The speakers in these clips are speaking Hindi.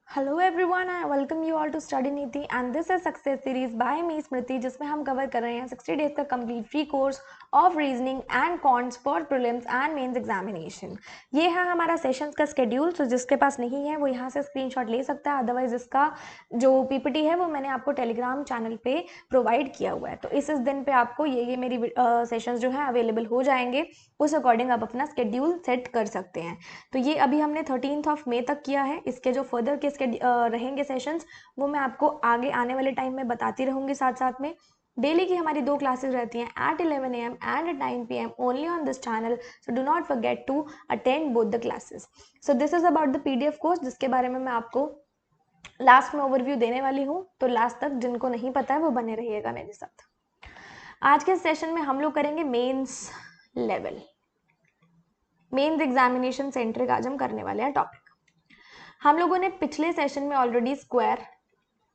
Hello everyone, I welcome you all to study Niti and this is success series by me Smriti, जिसमें हम कवर कर रहे हैं 60 डेज का complete free course of reasoning and quants for prelims and mains examination. ये है हमारा सेशंस का स्केड्यूल। तो जिसके पास नहीं है वो यहाँ से स्क्रीनशॉट ले सकता है, अदरवाइज इसका जो पीपीटी है वो मैंने आपको टेलीग्राम चैनल पे प्रोवाइड किया हुआ है। तो इस दिन पे आपको ये मेरी सेशंस जो है अवेलेबल हो जाएंगे, उस अकॉर्डिंग आप अपना स्केड्यूल सेट कर सकते हैं। तो ये अभी हमने 13 मई तक किया है। इसके जो फर्दर के रहेंगे सेशंस वो मैं आपको आगे आने वाले टाइम में बताती रहूंगी। साथ साथ में डेली की हमारी 2 क्लासेस रहती हैं at 11 AM and at 9 PM only on this channel, so do not forget to attend both the classes. So this is about the PDF course, जिसके बारे में मैं आपको लास्ट में ओवरव्यू देने वाली हूँ। तो लास्ट तक जिनको नहीं पता है वो बने रहिएगा मेरे साथ। आज के सेशन में हम लोग करेंगे mains level, mains examination centre आज हम करने वाले हैं टॉपिक। हम लोगों ने पिछले सेशन में already square,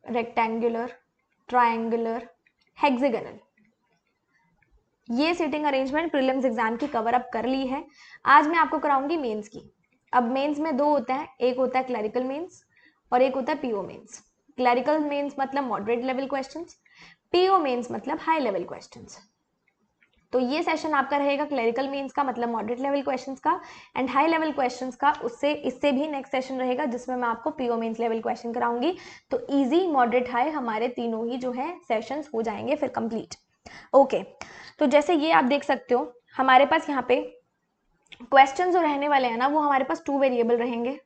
rectangular, triangular, hexagonal ये सीटिंग अरेंजमेंट प्रीलिम्स एग्जाम की कवर अप कर ली है। आज मैं आपको कराऊंगी मेंस की। अब मेंस में 2 होता है, एक होता है क्लरिकल मेंस और एक होता है पीओ मेंस। क्लरिकल मेंस मतलब moderate level questions, PO mains मतलब हाई लेवल क्वेश्चंस। तो ये सेशन आपका रहेगा क्लरिकल मेंस का, मतलब मॉडरेट लेवल क्वेश्चंस का, एंड हाई लेवल क्वेश्चंस का उससे इससे भी नेक्स्ट सेशन रहेगा जिसमें मैं आपको पीओ मेंस लेवल क्वेश्चन कराऊंगी। तो इजी, मॉडरेट, हाई हमारे तीनों ही जो है सेशंस हो जाएंगे फिर कंप्लीट। ओके, तो जैसे ये आप देख सकते हो हमारे पास यहाँ पे क्वेश्चन जो रहने वाले हैं ना वो हमारे पास 2 वेरिएबल रहेंगे।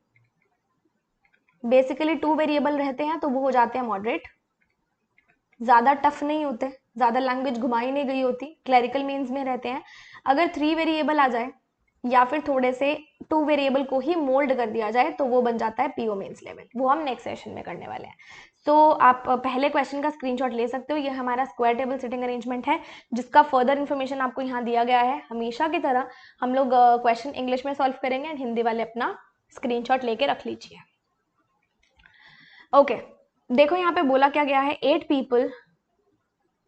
बेसिकली 2 वेरिएबल रहते हैं तो वो हो जाते हैं मॉडरेट, ज्यादा टफ नहीं होते, ज्यादा लैंग्वेज घुमाई नहीं गई होती। क्लरिकल मीन्स में रहते हैं। अगर 3 वेरिएबल आ जाए या फिर थोड़े से 2 वेरिएबल को ही मोल्ड कर दिया जाए तो वो बन जाता है पीओ मेंस लेवल। वो हम नेक्स्ट सेशन में करने वाले हैं। तो आप पहले क्वेश्चन का स्क्रीनशॉट ले सकते हो। ये हमारा स्क्वायर टेबल सिटिंग अरेंजमेंट है जिसका फर्दर इन्फॉर्मेशन आपको यहाँ दिया गया है। हमेशा की तरह हम लोग क्वेश्चन इंग्लिश में सॉल्व करेंगे एंड हिंदी वाले अपना स्क्रीनशॉट लेके रख लीजिए। ओके, देखो यहाँ पे बोला क्या गया है, 8 people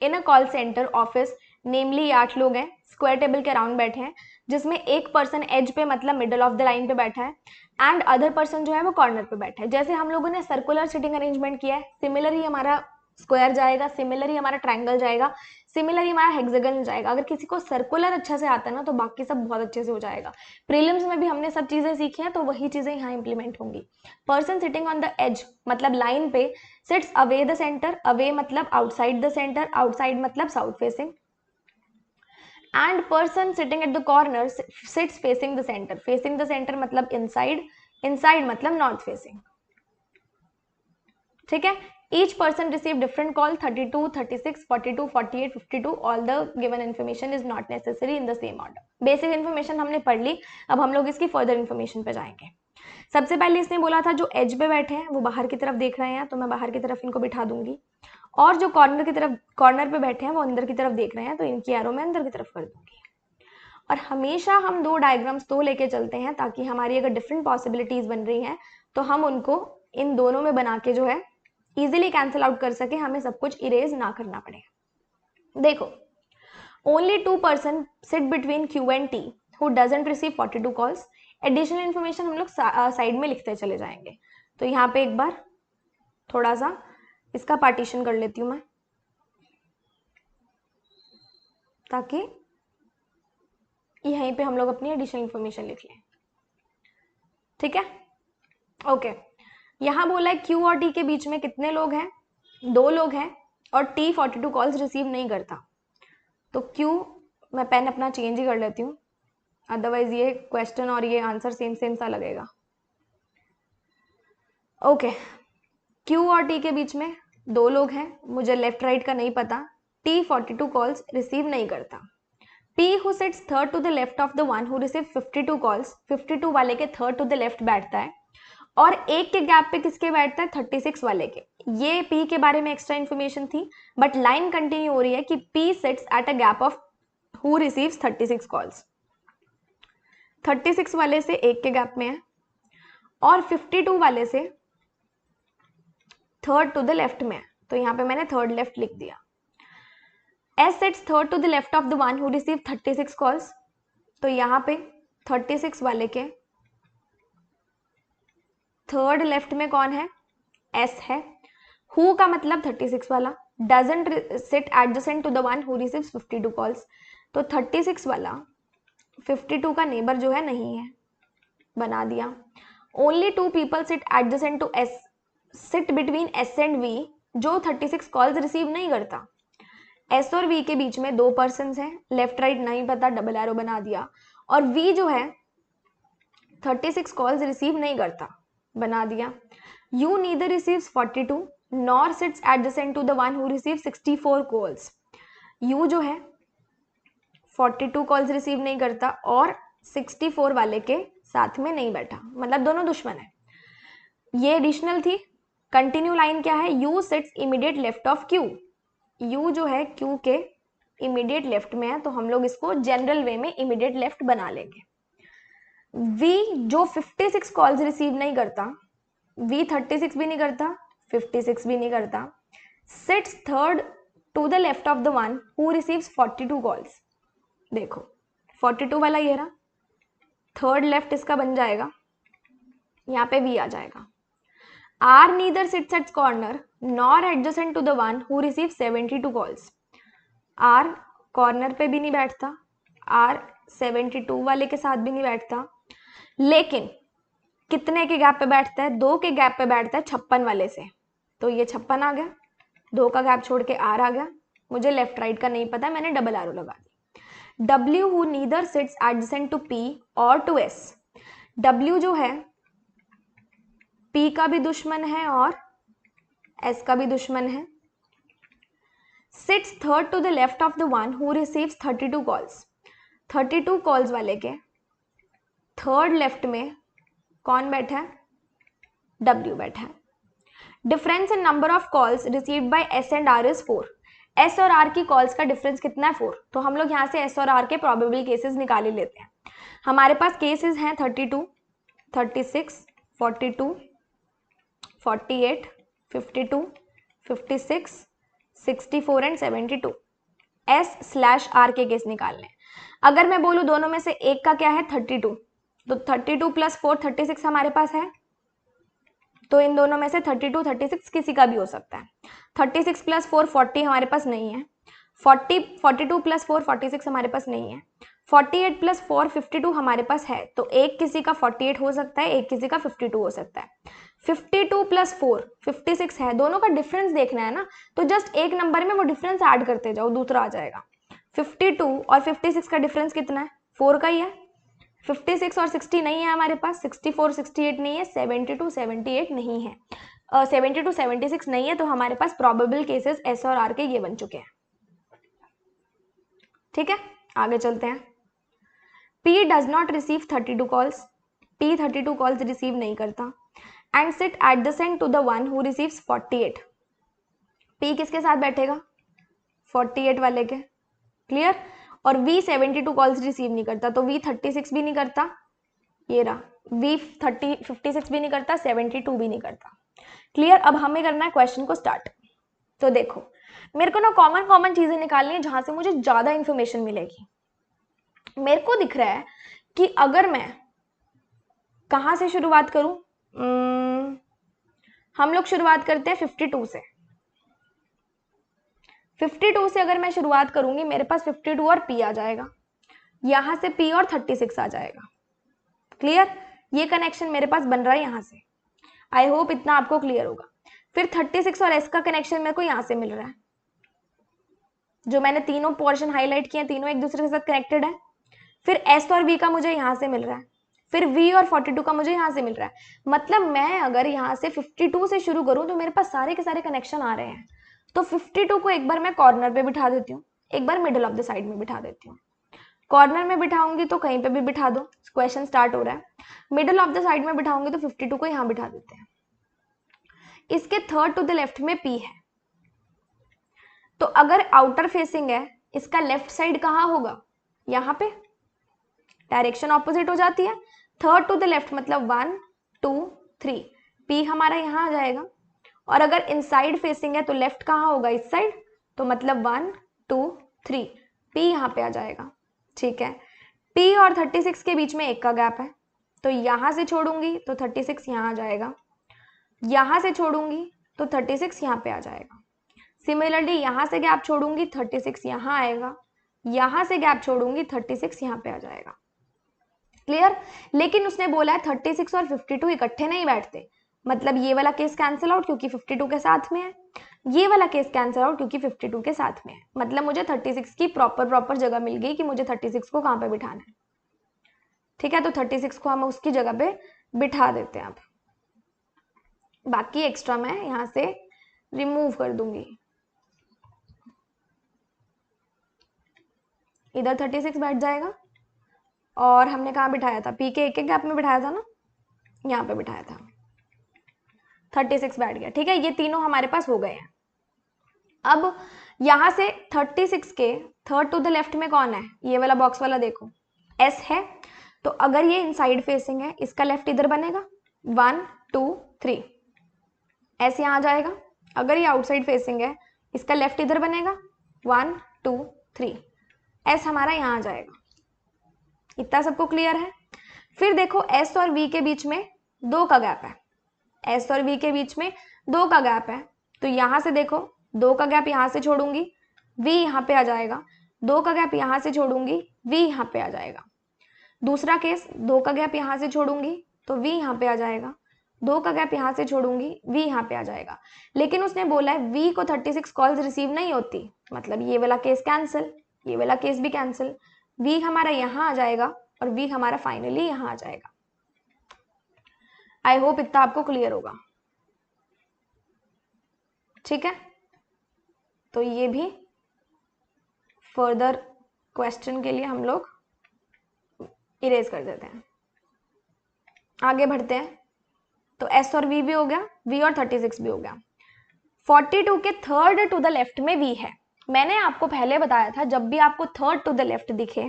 in a call centre office, namely 8 लोग हैं, स्क्वायर टेबल के अराउंड बैठे हैं, जिसमें एक पर्सन एज पे मतलब मिडल ऑफ द लाइन पे बैठा है एंड अदर पर्सन जो है वो कॉर्नर पे बैठा है। जैसे हम लोगों ने सर्कुलर सिटिंग अरेंजमेंट किया है, सिमिलर ही हमारा स्क्वायर जाएगा, सिमिलर ही हमारा ट्रायंगल जाएगा, सिमिलर ही हमारा हेक्सागन जाएगा। अगर किसी को सर्कुलर अच्छा से आता है ना तो बाकी सब बहुत अच्छे से हो जाएगा। प्रीलिम्स में भी हमने सब चीजें सीखी हैं तो वही चीजें यहाँ इंप्लीमेंट होंगी। Person sitting on the edge मतलब लाइन पे, sits away the centre, away मतलब आउटसाइड द सेंटर, आउटसाइड मतलब south facing, and person sitting at the corner sits facing the centre, facing the centre मतलब इनसाइड, इनसाइड मतलब नॉर्थ फेसिंग। ठीक है, each person received different call 32, 36, 42, 48, 52, all the given information is not necessary in the same order। Basic information हमने पढ़ ली, अब हम लोग इसकी फर्दर इन्फॉर्मेशन पे जाएंगे। सबसे पहले इसने बोला था जो एज पे बैठे हैं वो बाहर की तरफ देख रहे हैं, तो मैं बाहर की तरफ इनको बिठा दूंगी, और जो कॉर्नर की तरफ, कॉर्नर पे बैठे हैं वो अंदर की तरफ देख रहे हैं, तो इनकी एरो मैं अंदर की तरफ कर दूंगी। और हमेशा हम 2 डायग्राम्स तो लेके चलते हैं ताकि हमारी अगर डिफरेंट पॉसिबिलिटीज बन रही हैं तो हम उनको इन दोनों में बना के जो है इजीली कैंसिल आउट कर सके, हमें सब कुछ इरेज ना करना पड़े। देखो, only 2 person sit between Q and T who doesn't receive 42 calls. Additional information हम लोग साइड में लिखते चले जाएंगे। तो यहाँ पे एक बार थोड़ा सा इसका पार्टीशन कर लेती हूँ मैं, ताकि यहीं पे हम लोग अपनी एडिशनल इन्फॉर्मेशन लिख लें। ठीक है, ओके। यहाँ बोला है क्यू और टी के बीच में कितने लोग हैं, 2 लोग हैं, और टी 42 कॉल्स रिसीव नहीं करता। तो क्यू, मैं पेन अपना चेंज ही कर लेती हूँ, अदरवाइज ये क्वेश्चन और ये आंसर सेम सेम सा लगेगा। ओके, क्यू और टी के बीच में 2 लोग हैं, मुझे लेफ्ट राइट का नहीं पता, टी 42 कॉल्स रिसीव नहीं करता। P who sits third to the left of the one who receive 52 calls, 52 वाले के थर्ड टू द लेफ्ट बैठता है, और एक के गैप पे किसके बैठता है, 36 वाले के। ये पी के बारे में एक्स्ट्रा इन्फॉर्मेशन थी, बट लाइन कंटिन्यू हो रही है कि P seats at a gap of who receives 36 calls. 36 वाले से एक के गैप में है और 52 वाले से थर्ड टू द लेफ्ट में है, तो यहाँ पे मैंने थर्ड लेफ्ट लिख दिया। S sits third to the left of the one who receive 36 calls, तो यहाँ पे 36 वाले के थर्ड लेफ्ट में कौन है, एस है, हु का मतलब 36 वाला, doesn't sit adjacent to the one who receives 52 calls, तो 36 वाला 52 का नेबर जो है नहीं है, बना दिया। Only 2 people sit adjacent to S, sit between S and V, जो 36 कॉल्स रिसीव नहीं करता। एस और वी के बीच में 2 पर्सन हैं, लेफ्ट राइट नहीं पता, डबल एरो बना दिया। और वी जो है 36 कॉल्स रिसीव नहीं करता, बना दिया। U neither receives 42 nor sits adjacent to the one who receive 64 calls. U जो है 42 कॉल्स रिसीव नहीं करता और 64 वाले के साथ में नहीं बैठा, मतलब दोनों दुश्मन है। ये एडिशनल थी। कंटिन्यू लाइन क्या है, you sits immediate left of Q, you जो है क्यू के इमीडिएट लेफ्ट में है, तो हम लोग इसको जनरल वे में इमीडिएट लेफ्ट बना लेंगे। वी जो 56 कॉल्स रिसीव नहीं करता, वी 36 भी नहीं करता, 56 भी नहीं करता, sits third to the left of the one who receives 42 calls. देखो 42 वाला ये रहा, थर्ड लेफ्ट इसका बन जाएगा, यहाँ पे वी आ जाएगा। R neither sits at corner nor adjacent to the one who receive 72 calls. R corner पे भी नहीं बैठता, आर 72 वाले के साथ भी नहीं बैठता, लेकिन कितने के गैप पे बैठता है, 2 के गैप पे बैठता है 56 वाले से, तो ये 56 आ गया, 2 का गैप छोड़ के आर आ गया। मुझे लेफ्ट राइट का नहीं पता, मैंने डबल एरो लगा दी। W who neither sits adjacent to P or to S, W जो है पी का भी दुश्मन है और एस का भी दुश्मन है। Sits third to the left of the one who receives 32 calls, 32 calls वाले के थर्ड लेफ्ट में कौन बैठा है, डब्ल्यू बैठा है। Difference in number of calls received by S and R is 4, S और आर की कॉल्स का डिफरेंस कितना है, 4, तो हम लोग यहाँ से एस और आर के प्रोबेबल केसेस निकाल ही लेते हैं। हमारे पास केसेस हैं 32, 36, 42, 48, 52, 56, 64 एंड 72। एस स्लैश आर के केस निकालने। अगर मैं बोलूँ दोनों में से एक का क्या है 32, तो 32 प्लस 4 36 हमारे पास है, तो इन दोनों में से 32 36 किसी का भी हो सकता है। 36 प्लस 4 40 हमारे पास नहीं है, 42 प्लस 4 46 हमारे पास नहीं है, 48 प्लस 4 52 हमारे पास है, तो एक किसी का 48 हो सकता है, एक किसी का 52 हो सकता है। 52 प्लस 4 56 है, दोनों का डिफरेंस देखना है ना, तो जस्ट एक नंबर में वो डिफरेंस ऐड करते जाओ, दूसरा आ जाएगा। 52 और 56 का डिफरेंस कितना है, 4 का ही है। 56 और 60 नहीं है हमारे पास, 64 68 नहीं है, 72 78 नहीं है, 72 76 नहीं है, तो हमारे पास प्रोबेबल केसेस एस और आर के ये बन चुके हैं। ठीक है, आगे चलते हैं। P does not receive 32 calls, P 32 calls receive नहीं करता, and sit adjacent to the one who receives 48. P किसके साथ बैठेगा, 48 वाले के, क्लियर। और V 72 कॉल्स रिसीव नहीं करता, तो V 36 भी नहीं करता, ये रहा, V 56 भी नहीं करता, 72 भी नहीं करता, क्लियर। अब हमें करना है क्वेश्चन को स्टार्ट। तो देखो मेरे को ना कॉमन चीजें निकालनी है जहां से मुझे ज्यादा इंफॉर्मेशन मिलेगी। मेरे को दिख रहा है कि अगर मैं कहां से शुरुआत करूं, हम लोग शुरुआत करते हैं 52 से। 52 से अगर मैं शुरुआत करूंगी, मेरे पास 52 और P आ जाएगा, यहां से P और 36 आ जाएगा, क्लियर। ये कनेक्शन मेरे पास बन रहा है यहां से, आई होप इतना आपको क्लियर होगा। फिर 36 और S का कनेक्शन मेरे को यहां से मिल रहा है, जो मैंने तीनों पोर्शन हाईलाइट किए, तीनों एक दूसरे के साथ कनेक्टेड है। फिर S और V का मुझे यहां से मिल रहा है, फिर V और 42 का मुझे यहां से मिल रहा है। मतलब मैं अगर यहां से 52 से शुरू करूं तो मेरे पास सारे के सारे कनेक्शन आ रहे हैं। तो 52 को एक बार मैं कॉर्नर पे बिठा देती हूँ, एक बार मिडिल ऑफ द साइड में बिठा देती हूँ। कॉर्नर में बिठाऊंगी तो कहीं पे भी बिठा दो, क्वेश्चन स्टार्ट हो रहा है। मिडिल ऑफ द साइड में बिठाऊंगी तो 52 को यहां बिठा देते हैं। इसके थर्ड टू द लेफ्ट में P है, तो अगर आउटर फेसिंग है, इसका लेफ्ट साइड कहाँ होगा, यहाँ पे, डायरेक्शन ऑपोजिट हो जाती है। थर्ड टू द लेफ्ट मतलब 1 2 3, P हमारा यहाँ आ जाएगा। और अगर इनसाइड फेसिंग है तो लेफ्ट कहाँ होगा, इस साइड, तो मतलब 1 2 3, P यहाँ पे आ जाएगा, ठीक है। P और 36 के बीच में एक का गैप है, तो यहाँ से छोड़ूंगी तो 36 यहाँ आ जाएगा। यहां से छोड़ूंगी तो 36 यहाँ पे आ जाएगा। सिमिलरली यहां से गैप छोड़ूंगी 36 यहाँ आएगा, यहां से गैप छोड़ूंगी 36 यहाँ पे आ जाएगा। क्लियर? लेकिन उसने बोला है 36 और 52 इकट्ठे नहीं बैठते, मतलब ये वाला केस कैंसिल आउट क्योंकि 52 के साथ में है, ये वाला केस कैंसिल आउट क्योंकि 52 के साथ में है। मतलब मुझे 36 की प्रॉपर जगह मिल गई कि मुझे 36 को कहां पे बिठाना है। ठीक है, तो 36 को हम उसकी जगह पे बिठा देते हैं। अब बाकी एक्स्ट्रा मैं यहां से रिमूव कर दूंगी। इधर 36 बैठ जाएगा और हमने कहाँ बिठाया था, पी के एक गैप में बिठाया था ना, यहाँ पे बिठाया था, 36 बैठ गया। ठीक है, ये तीनों हमारे पास हो गए हैं। अब यहां से 36 के थर्ड टू द लेफ्ट में कौन है, ये वाला बॉक्स वाला देखो, एस है। तो अगर ये इनसाइड फेसिंग है, इसका लेफ्ट इधर बनेगा 1 2 3, एस यहाँ आ जाएगा। अगर ये आउटसाइड फेसिंग है, इसका लेफ्ट इधर बनेगा 1 2 3, एस हमारा यहाँ आ जाएगा। इतना सबको क्लियर है? फिर देखो एस और वी के बीच में 2 का गैप है, एस और वी के बीच में 2 का गैप है, तो यहां से देखो 2 का गैप यहां से छोड़ूंगी, वी यहाँ पे आ जाएगा, 2 का गैप यहां से छोड़ूंगी, वी यहाँ पे आ जाएगा। दूसरा केस 2 का गैप यहां से छोड़ूंगी तो वी यहाँ पे आ जाएगा, 2 का गैप यहां से छोड़ूंगी, वी यहाँ पे आ जाएगा। लेकिन उसने बोला है वी को 36 कॉल्स रिसीव नहीं होती, मतलब ये वाला केस कैंसिल, ये वाला केस भी कैंसिल, वी हमारा यहाँ आ जाएगा और वी हमारा फाइनली यहाँ आ जाएगा। आई होप इतना आपको क्लियर होगा। ठीक है, तो ये भी फर्दर क्वेश्चन के लिए हम लोग इरेज कर देते हैं। आगे बढ़ते हैं, तो एस और वी भी हो गया, वी और 36 भी हो गया। 42 के थर्ड टू द लेफ्ट में वी है। मैंने आपको पहले बताया था जब भी आपको थर्ड टू द लेफ्ट दिखे,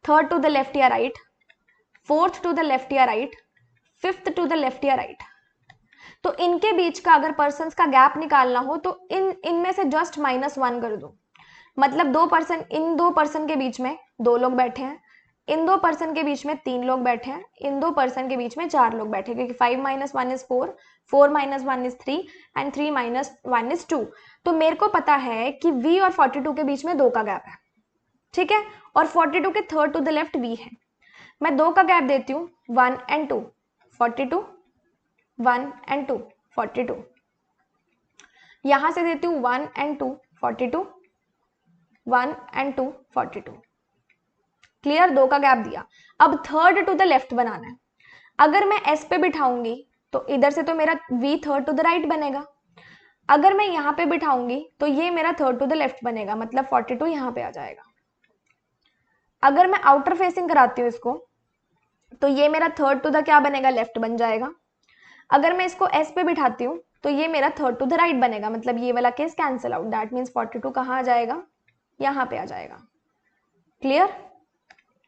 थर्ड टू द लेफ्ट या right, fourth to the left या right, fifth to the left या राइट, तो इनके बीच का अगर पर्सन्स का गैप निकालना हो तो इनमें से जस्ट -1 कर दो। मतलब 2 पर्सन, इन 2 पर्सन के बीच में 2 लोग बैठे हैं, इन 2 पर्सन के बीच में 3 लोग बैठे हैं, इन 2 पर्सन के बीच में 4 लोग बैठे हैं, क्योंकि 5 - 1 = 4, 4 - 1 = 3 एंड 3 - 1 = 2। तो मेरे को पता है कि V और 42 के बीच में 2 का गैप है। ठीक है, और 42 के third to the left V है। मैं 2 का गैप देती हूँ, 1 and 2, 42, 1 and 2, 42। यहां से देती हूँ 1 and 2, 42, 1 and 2, 42। क्लियर? 2 का गैप दिया। अब थर्ड टू द लेफ्ट बनाना है। अगर मैं एस पे बिठाऊंगी तो इधर से तो मेरा V third to the right बनेगा, अगर मैं यहाँ पे बिठाऊंगी तो ये मेरा थर्ड टू द लेफ्ट बनेगा, मतलब 42 यहाँ पे आ जाएगा। अगर मैं आउटर फेसिंग कराती हूँ इसको तो ये मेरा थर्ड टू द क्या बनेगा, लेफ्ट बन जाएगा। अगर मैं इसको एस पे बिठाती हूँ तो ये मेरा थर्ड टू द राइट बनेगा, मतलब ये वाला case cancel out. That means 42 कहाँ आ जाएगा, यहाँ पे आ जाएगा। क्लियर?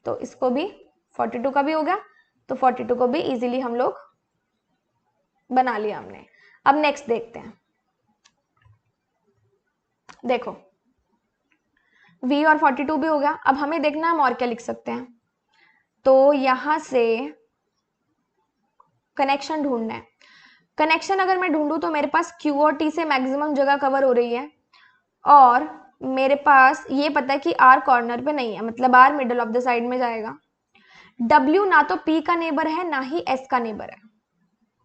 तो इसको भी 42 का भी हो गया, तो 42 को भी इजीली हम लोग बना लिया हमने। अब नेक्स्ट देखते हैं। देखो V और 42 भी हो गया। अब हमें देखना हम और क्या लिख सकते हैं, तो यहां से कनेक्शन ढूंढना है। कनेक्शन अगर मैं ढूंढूं तो मेरे पास Q और T से मैक्सिमम जगह कवर हो रही है, और मेरे पास ये पता है कि R कॉर्नर पे नहीं है, मतलब R middle of the side में जाएगा। W ना तो P का नेबर है ना ही S का नेबर है,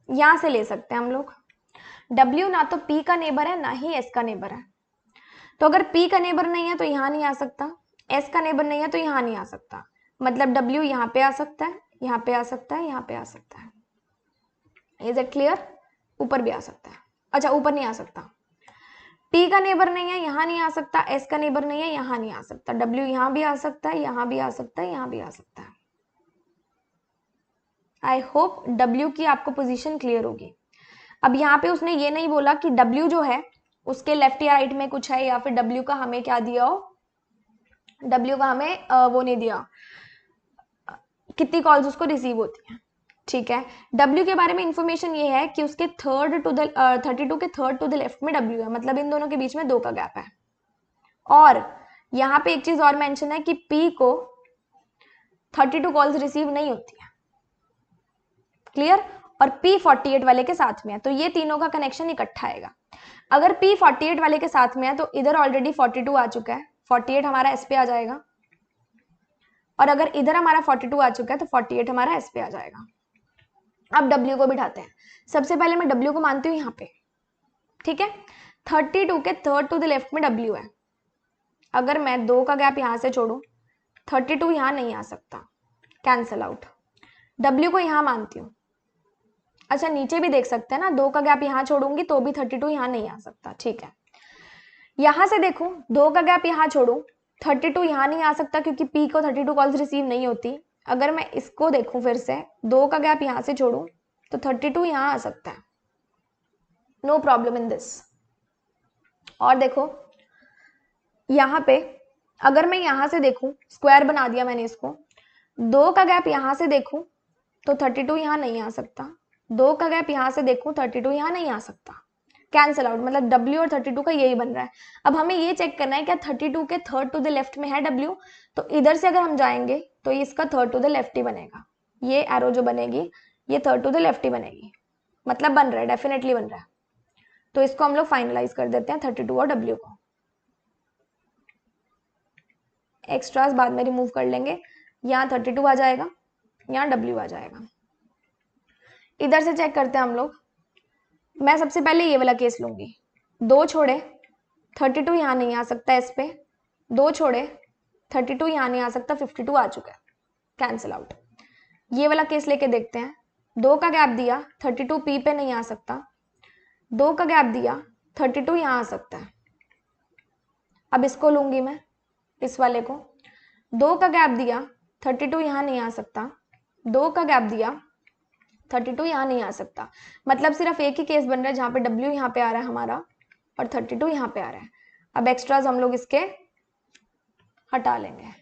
यहां से ले सकते हैं हम लोग। W ना तो P का नेबर है ना ही S का नेबर है, तो अगर P का नेबर नहीं है तो यहाँ नहीं आ सकता, S का नेबर नहीं है तो यहाँ नहीं आ सकता, मतलब W यहाँ पे आ सकता है, यहाँ पे आ सकता है, यहाँ पे आ सकता है। Is it clear? ऊपर भी आ सकता है, अच्छा ऊपर नहीं आ सकता। P का नेबर नहीं है, यहाँ नहीं आ सकता, S का नेबर नहीं है, यहाँ नहीं आ सकता, W यहाँ भी आ सकता है, यहाँ भी आ सकता है, यहाँ भी आ सकता है। आई होप W की आपको पोजीशन क्लियर होगी। अब यहाँ पे उसने ये नहीं बोला कि W जो है उसके लेफ्ट या राइट में कुछ है, या फिर W का हमें क्या दिया हो, W का हमें वो नहीं दिया कितनी कॉल्स उसको रिसीव होती हैं। ठीक है, W के बारे में इंफॉर्मेशन ये है कि उसके थर्ड टू द 32 के थर्ड टू द लेफ्ट में W है, मतलब इन दोनों के बीच में 2 का गैप है। और यहाँ पे एक चीज और मेंशन है कि P को 32 कॉल्स रिसीव नहीं होती है। क्लियर? और P48 वाले के साथ में है, तो ये तीनों का कनेक्शन इकट्ठा आएगा। अगर P48 वाले के साथ में है तो इधर ऑलरेडी 42 आ चुका है, 48 हमारा S पे आ जाएगा, और अगर इधर हमारा 42 आ चुका है तो 48 हमारा S पे आ जाएगा। अब W को बिठाते हैं। सबसे पहले मैं W को मानती हूँ यहाँ पे, ठीक है। 32 के थर्ड टू द लेफ्ट में W है। अगर मैं 2 का गैप यहाँ से छोड़ू, 32 यहाँ नहीं आ सकता, कैंसल आउट। W को यहाँ मानती हूँ। अच्छा, नीचे भी देख सकते हैं ना, 2 का गैप यहाँ छोड़ूंगी तो भी 32 यहाँ नहीं आ सकता, ठीक है। यहाँ से देखो, 2 का गैप यहाँ छोड़ू, 32 यहाँ नहीं आ सकता क्योंकि P को 32 कॉल्स रिसीव नहीं होती। अगर मैं इसको देखूं फिर से, 2 का गैप यहाँ से छोड़ू तो 32 यहाँ आ सकता है, नो प्रॉब्लम इन दिस। और देखो यहाँ पे अगर मैं यहाँ से देखूं, स्क्वायर बना दिया मैंने इसको, 2 का गैप यहाँ से देखूं तो 32 यहाँ नहीं आ सकता, 2 का गैप यहाँ से देखूं 32 यहाँ नहीं आ सकता, कैंसल आउट। मतलब W और 32 का यही बन रहा है। अब हमें ये चेक करना है क्या 32 के थर्ड टू द लेफ्ट में है W, तो इधर से अगर हम जाएंगे तो इसका थर्ड टू द लेफ्ट ही बनेगा, ये एरो जो बनेगी ये थर्ड टू द लेफ्ट ही बनेगी, मतलब बन रहा है, डेफिनेटली बन रहा है। तो इसको हम लोग फाइनलाइज कर देते हैं 32 और W को। एक्स्ट्रास बाद में रिमूव कर लेंगे, यहाँ 32 आ जाएगा, यहाँ W आ जाएगा। इधर से चेक करते हैं हम लोग। मैं सबसे पहले ये वाला केस लूंगी, 2 छोड़े 32 यहाँ नहीं आ सकता इस पे, 2 छोड़े 32 यहाँ नहीं आ सकता, 52 आ चुका है, कैंसिल आउट। ये वाला केस लेके देखते हैं। 2 का गैप दिया, 32 P पे नहीं आ सकता, 2 का गैप दिया, 32 यहाँ आ सकता है। अब इसको लूंगी मैं, इस वाले को, 2 का गैप दिया, 32 यहाँ नहीं आ सकता, 2 का गैप दिया, 32 यहाँ नहीं आ सकता। मतलब सिर्फ एक ही केस बन रहा है जहाँ पे W यहाँ पे आ रहा है हमारा और 32 यहाँ पे आ रहा है। अब एक्स्ट्राज हम लोग इसके हटा लेंगे।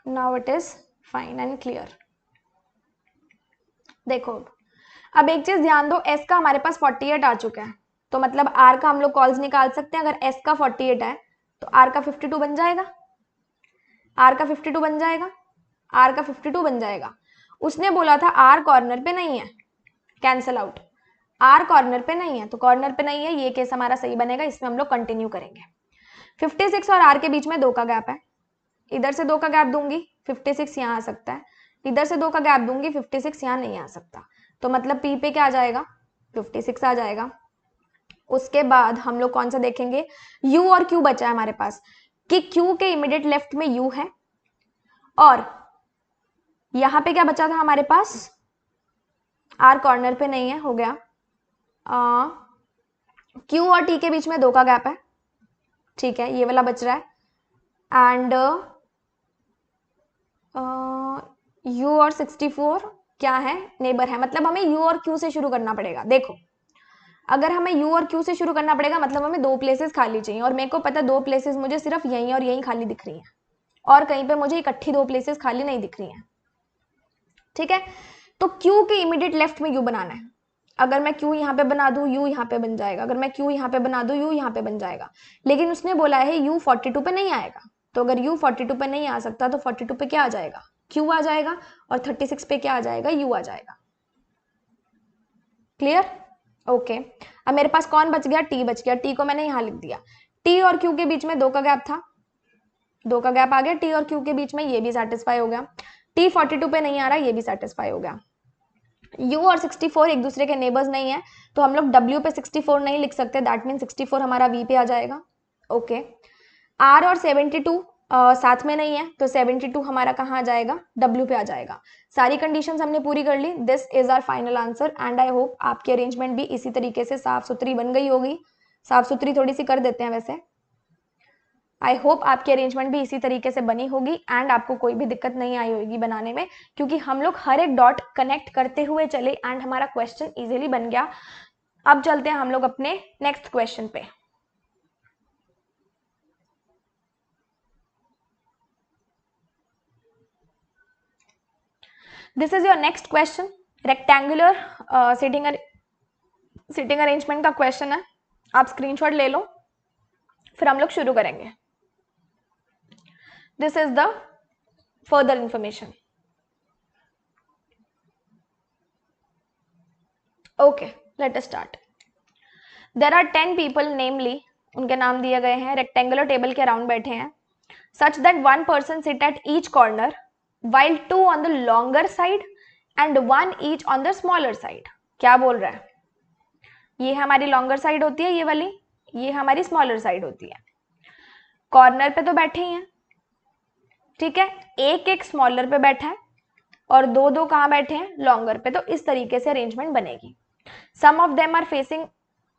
Now it is fine and clear. देखो अब एक चीज ध्यान दो, S का हमारे पास 48 आ चुका है, तो मतलब R का हम लोग कॉल्स निकाल सकते हैं। अगर S का 48 है तो R का 52 बन जाएगा, R का 52 बन जाएगा, R का 52 बन जाएगा। उसने बोला था R कॉर्नर पे नहीं है, कैंसल आउट। R कॉर्नर पे नहीं है तो कॉर्नर पे नहीं है, ये केस हमारा सही बनेगा, इसमें हम लोग कंटिन्यू करेंगे। 56 और R के बीच में 2 का गैप है, इधर से 2 का गैप दूंगी 56 यहाँ आ सकता है, इधर से 2 का गैप दूंगी 56 यहाँ नहीं आ सकता, तो मतलब P पे क्या आ जाएगा, 56 आ जाएगा। उसके बाद हम लोग कौन सा देखेंगे, U और Q बचा है हमारे पास, कि Q के इमीडिएट लेफ्ट में U है, और यहाँ पे क्या बचा था हमारे पास, R कॉर्नर पे नहीं है, हो गया। Q और T के बीच में 2 का गैप है, ठीक है, ये वाला बच रहा है। एंड U और 64 क्या है, नेबर है। मतलब हमें U और Q से शुरू करना पड़ेगा। देखो अगर हमें U और Q से शुरू करना पड़ेगा मतलब हमें 2 प्लेसेस खाली चाहिए, और मेरे को पता 2 प्लेसेस मुझे सिर्फ यहीं और यहीं खाली दिख रही हैं, और कहीं पे मुझे इकट्ठी 2 प्लेसेस खाली नहीं दिख रही हैं, ठीक है। तो Q के इमीडिएट लेफ्ट में U बनाना है। अगर मैं Q यहाँ पे बना दूं U यहाँ पे बन जाएगा, अगर मैं Q यहाँ पे बना दूं U यहाँ पे बन जाएगा, लेकिन उसने बोला है U 42 पे नहीं आएगा, तो अगर U 42 पे नहीं आ सकता तो 42 पे क्या आ जाएगा, Q आ जाएगा, और 36 पे क्या आ जाएगा, U आ जाएगा। Clear, okay. अब मेरे पास कौन बच गया, T बच गया, T को मैंने यहाँ लिख दिया। T और Q के बीच में 2 का गैप था, 2 का गैप आ गया, T और Q के बीच में, ये भी सेटिस्फाई हो गया। T 42 पे नहीं आ रहा, ये भी सेटिस्फाई हो गया। U और 64 एक दूसरे के नेबर्स नहीं है, तो हम लोग W पे 64 नहीं लिख सकते, दैट मीन 64 हमारा V पे आ जाएगा, ओके। R और 72 साथ में नहीं है, तो 72 हमारा कहाँ आ जाएगा, W पे आ जाएगा। सारी कंडीशंस हमने पूरी कर ली। This is our final answer and I hope आपकी अरेंजमेंट भी इसी तरीके से साफ सुथरी बन गई होगी। साफ सुथरी थोड़ी सी कर देते हैं वैसे। आई होप आपकी अरेंजमेंट भी इसी तरीके से बनी होगी एंड आपको कोई भी दिक्कत नहीं आई होगी बनाने में, क्योंकि हम लोग हर एक डॉट कनेक्ट करते हुए चले एंड हमारा क्वेश्चन इजीली बन गया। अब चलते हैं हम लोग अपने नेक्स्ट क्वेश्चन पे। This is your next question. Rectangular sitting sitting arrangement का क्वेश्चन है, आप स्क्रीनशॉट ले लो, फिर हम लोग शुरू करेंगे. This is the further information. Okay, let us start. There are 10 people, namely, उनके नाम दिए गए हैं, रेक्टेंगुलर टेबल के अराउंड बैठे हैं, such that one person sit at each corner while 2 on the longer side and 1 each on the smaller side. क्या बोल रहा है? ये हमारी लॉन्गर साइड होती है, ये वाली, ये हमारी स्मॉलर साइड होती है. कॉर्नर पे तो बैठे ही हैं, ठीक है, एक एक स्मॉलर पे बैठा है और दो दो कहाँ बैठे हैं? लॉन्गर पे. तो इस तरीके से अरेंजमेंट बनेगी. Some of them are facing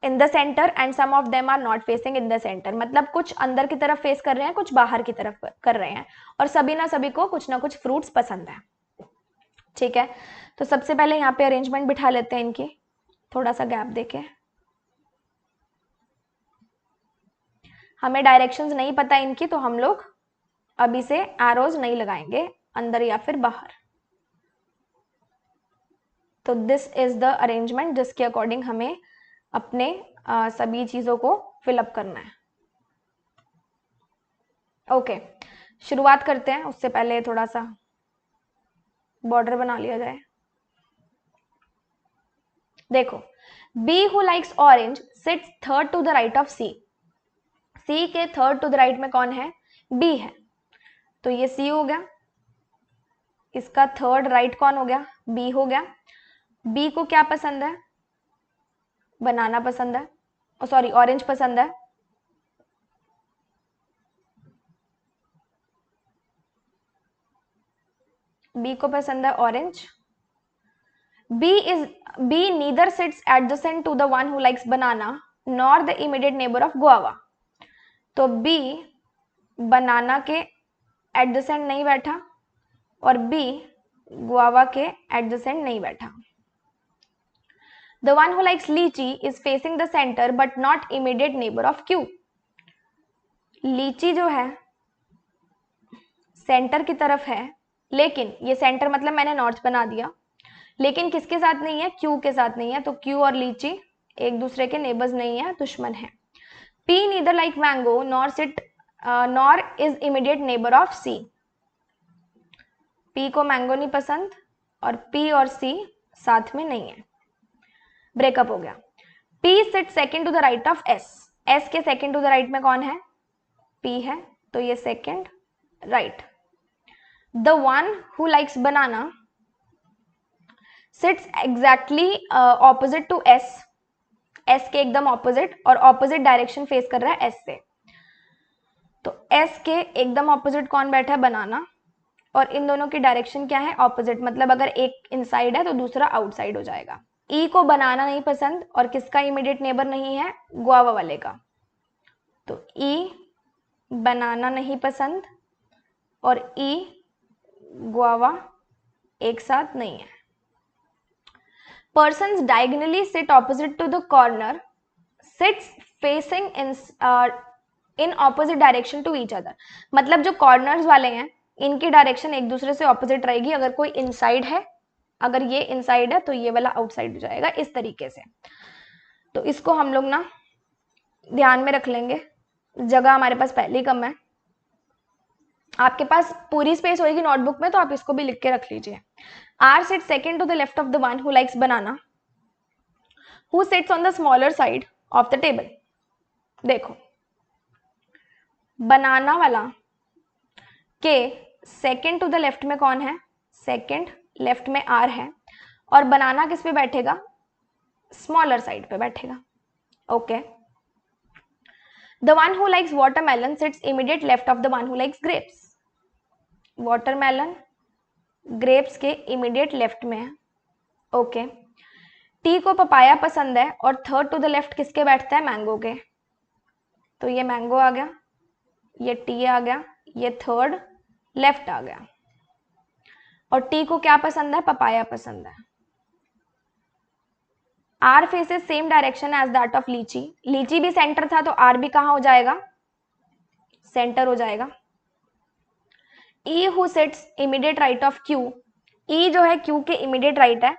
in the centre and some of them are not facing in the centre. मतलब कुछ अंदर की तरफ फेस कर रहे हैं, कुछ बाहर की तरफ कर रहे हैं, और सभी ना सभी को कुछ ना कुछ फ्रूट्स पसंद है. ठीक है, तो सबसे पहले यहाँ पे अरेंजमेंट बिठा लेते हैं इनकी, थोड़ा सा गैप देके. हमें डायरेक्शंस नहीं पता इनकी, तो हम लोग अभी से एरोज नहीं लगाएंगे अंदर या फिर बाहर. तो दिस इज द अरेंजमेंट जिसके अकॉर्डिंग हमें अपने सभी चीजों को फिलअप करना है. ओके, शुरुआत करते हैं. उससे पहले थोड़ा सा बॉर्डर बना लिया जाए. देखो, B who likes orange sits third to the right of C. C के थर्ड टू द राइट में कौन है? बी है. तो ये सी हो गया, इसका थर्ड राइट कौन हो गया? बी हो गया. बी को क्या पसंद है? बनाना पसंद है, सॉरी ऑरेंज पसंद है. बी को पसंद है orange. B neither sits adjacent to the one who likes banana nor the immediate neighbour of guava. तो बी बनाना के एडजेसेंट नहीं बैठा और बी गुआवा के एडजेसेंट नहीं बैठा. The one who likes lychee is facing the center but not immediate neighbor of Q. लीची जो है सेंटर की तरफ है, लेकिन ये सेंटर मतलब मैंने नॉर्थ बना दिया, लेकिन किसके साथ नहीं है? Q के साथ नहीं है. तो Q और लीची एक दूसरे के नेबर्स नहीं है, दुश्मन है. P neither like mango nor is immediate neighbor of C. P को मैंगो नहीं पसंद और P और C साथ में नहीं है. ब्रेकअप हो गया. P sit second to the right of S. S के सेकेंड टू द राइट में कौन है? P है, तो ये second right. The one who likes banana sits exactly opposite to S. S के एकदम ऑपोजिट, और ऑपोजिट डायरेक्शन फेस कर रहा है S से. तो S के एकदम ऑपोजिट कौन बैठा है? बनाना. और इन दोनों की डायरेक्शन क्या है? ऑपोजिट. मतलब अगर एक इनसाइड है तो दूसरा आउटसाइड हो जाएगा. ई को बनाना नहीं पसंद, और किसका इमीडिएट नेबर नहीं है? गुआवा वाले का. तो ई बनाना नहीं पसंद और ई गुआवा एक साथ नहीं है. Persons diagonally sit opposite to the corner sits facing in opposite direction to each other. मतलब जो कॉर्नर्स वाले हैं इनकी डायरेक्शन एक दूसरे से ऑपोजिट रहेगी. अगर कोई इनसाइड है, अगर ये इनसाइड है तो ये वाला आउटसाइड हो जाएगा, इस तरीके से. तो इसको हम लोग ना ध्यान में रख लेंगे. जगह हमारे पास पहले ही कम है, आपके पास पूरी स्पेस होगी नोटबुक में, तो आप इसको भी लिख के रख लीजिए. R sit second to the left of the one who likes banana who sits on the smaller side of the table. देखो, बनाना वाला के सेकेंड टू द लेफ्ट में कौन है? सेकेंड लेफ्ट में आर है, और बनाना किस पे बैठेगा? स्मॉलर साइड पे बैठेगा. Okay. The one who likes watermelon sits immediate left of the one who likes grapes. Watermelon grapes के इमीडिएट लेफ्ट में है. ओके. टी को पपाया पसंद है और थर्ड टू द लेफ्ट किसके बैठता है? मैंगो के. तो ये मैंगो आ गया, ये टी आ गया, ये थर्ड लेफ्ट आ गया. और टी को क्या पसंद है? पपाया पसंद है. R faces same direction as that of lychee. Lychee भी सेंटर था, तो आर भी कहां हो जाएगा? सेंटर हो जाएगा. E who sits immediate right of Q. E जो है क्यू के इमीडिएट राइट है.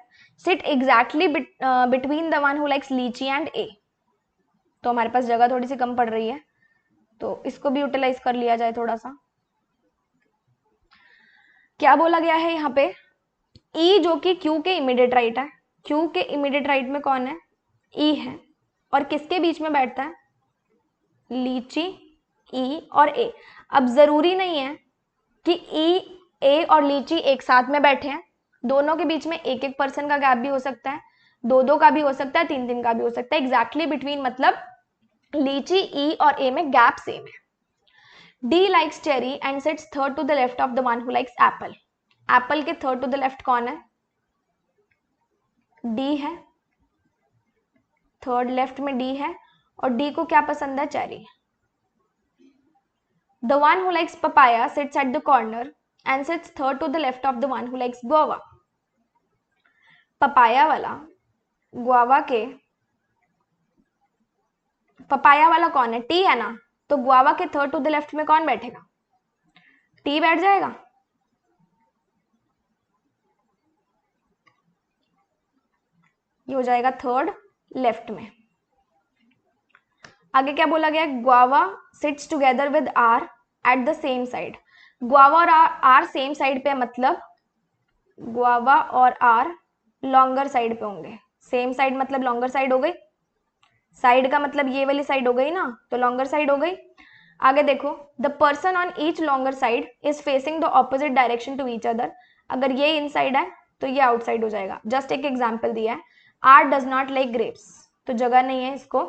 Sit exactly between the one who likes litchi and A. तो हमारे पास जगह थोड़ी सी कम पड़ रही है, तो इसको भी यूटिलाइज कर लिया जाए थोड़ा सा। क्या बोला गया है यहाँ पे, ई जो कि क्यू के इमीडिएट राइट है, क्यू के इमीडिएट राइट में कौन है, ई है, और किसके बीच में बैठता है, लीची, ई और ए। अब जरूरी नहीं है कि ई, ए और लीची एक साथ में बैठे हैं, दोनों के बीच में एक एक पर्सन का गैप भी हो सकता है, दो दो का भी हो सकता है, तीन तीन का भी हो सकता है। एग्जैक्टली बिटवीन मतलब लीची, ई और ए में गैप सेम है। D likes cherry and sits third to the left of the one who likes apple. Apple के थर्ड टू द लेफ्ट कौन है, डी है, थर्ड लेफ्ट में डी है, और डी को क्या पसंद है, cherry. The one who likes papaya sits at the corner and sits third to the left of the one who likes guava. Papaya वाला गुआवा के, पपाया वाला कौन है, टी है ना, तो गुआवा के थर्ड टू द लेफ्ट में कौन बैठेगा, टी बैठ जाएगा। ये हो जाएगा थर्ड लेफ्ट में। आगे क्या बोला गया, guava sits together with R at the same side. Guava और आर सेम साइड पे, मतलब गुआवा और आर लॉन्गर साइड पे होंगे। सेम साइड मतलब लॉन्गर साइड हो गई, साइड का मतलब ये वाली साइड हो गई ना, तो लॉन्गर साइड हो गई। आगे देखो, the person on each longer side is facing the opposite direction to each other. अगर ये इनसाइड है तो ये आउटसाइड हो जाएगा। जस्ट एक एग्जाम्पल दिया है, R does not like grapes, तो जगह नहीं है, इसको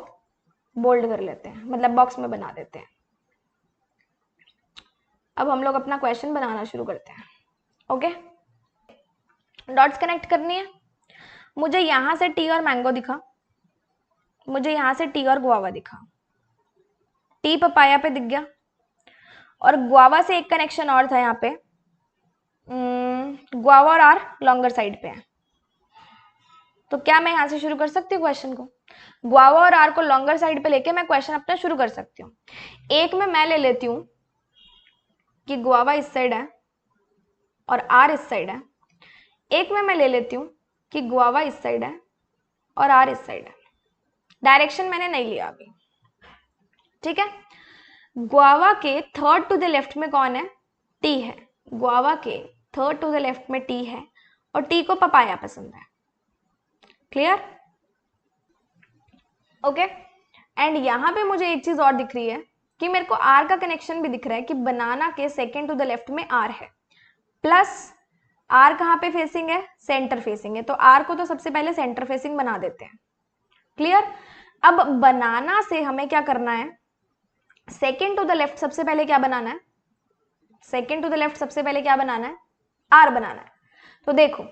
बोल्ड कर लेते हैं, मतलब बॉक्स में बना देते हैं। अब हम लोग अपना क्वेश्चन बनाना शुरू करते हैं। ओके, डॉट्स कनेक्ट करनी है। मुझे यहां से टी और मैंगो दिखा, मुझे यहां से टी और गुआवा दिखा, टी पपाया पे दिख गया, और गुआवा से एक कनेक्शन और था यहाँ पे, गुआवा और आर लॉन्गर साइड पे है। तो क्या मैं यहां से शुरू कर सकती हूँ क्वेश्चन को, गुआवा और आर को लॉन्गर साइड पे लेके मैं क्वेश्चन अपना शुरू कर सकती हूँ। एक में मैं ले लेती हूँ कि गुआवा इस साइड है और आर इस साइड है, एक में मैं ले लेती हूँ कि गुआवा इस साइड है और आर इस साइड है। डायरेक्शन मैंने नहीं लिया अभी, ठीक है। गुआवा के थर्ड टू द लेफ्ट में कौन है, टी है। गुआवा के थर्ड टू द लेफ्ट में टी है, और टी को पपाया पसंद है। Clear, okay. एंड यहां पे मुझे एक चीज और दिख रही है कि मेरे को आर का कनेक्शन भी दिख रहा है कि बनाना के सेकेंड टू द लेफ्ट में आर है, प्लस आर कहाँ पे फेसिंग है, सेंटर फेसिंग है, तो आर को तो सबसे पहले सेंटर फेसिंग बना देते हैं। क्लियर। अब बनाना से हमें क्या करना है, सेकेंड टू द लेफ्ट सबसे पहले क्या बनाना है, सेकेंड टू द लेफ्ट सबसे पहले क्या बनाना है, आर बनाना है। तो देखो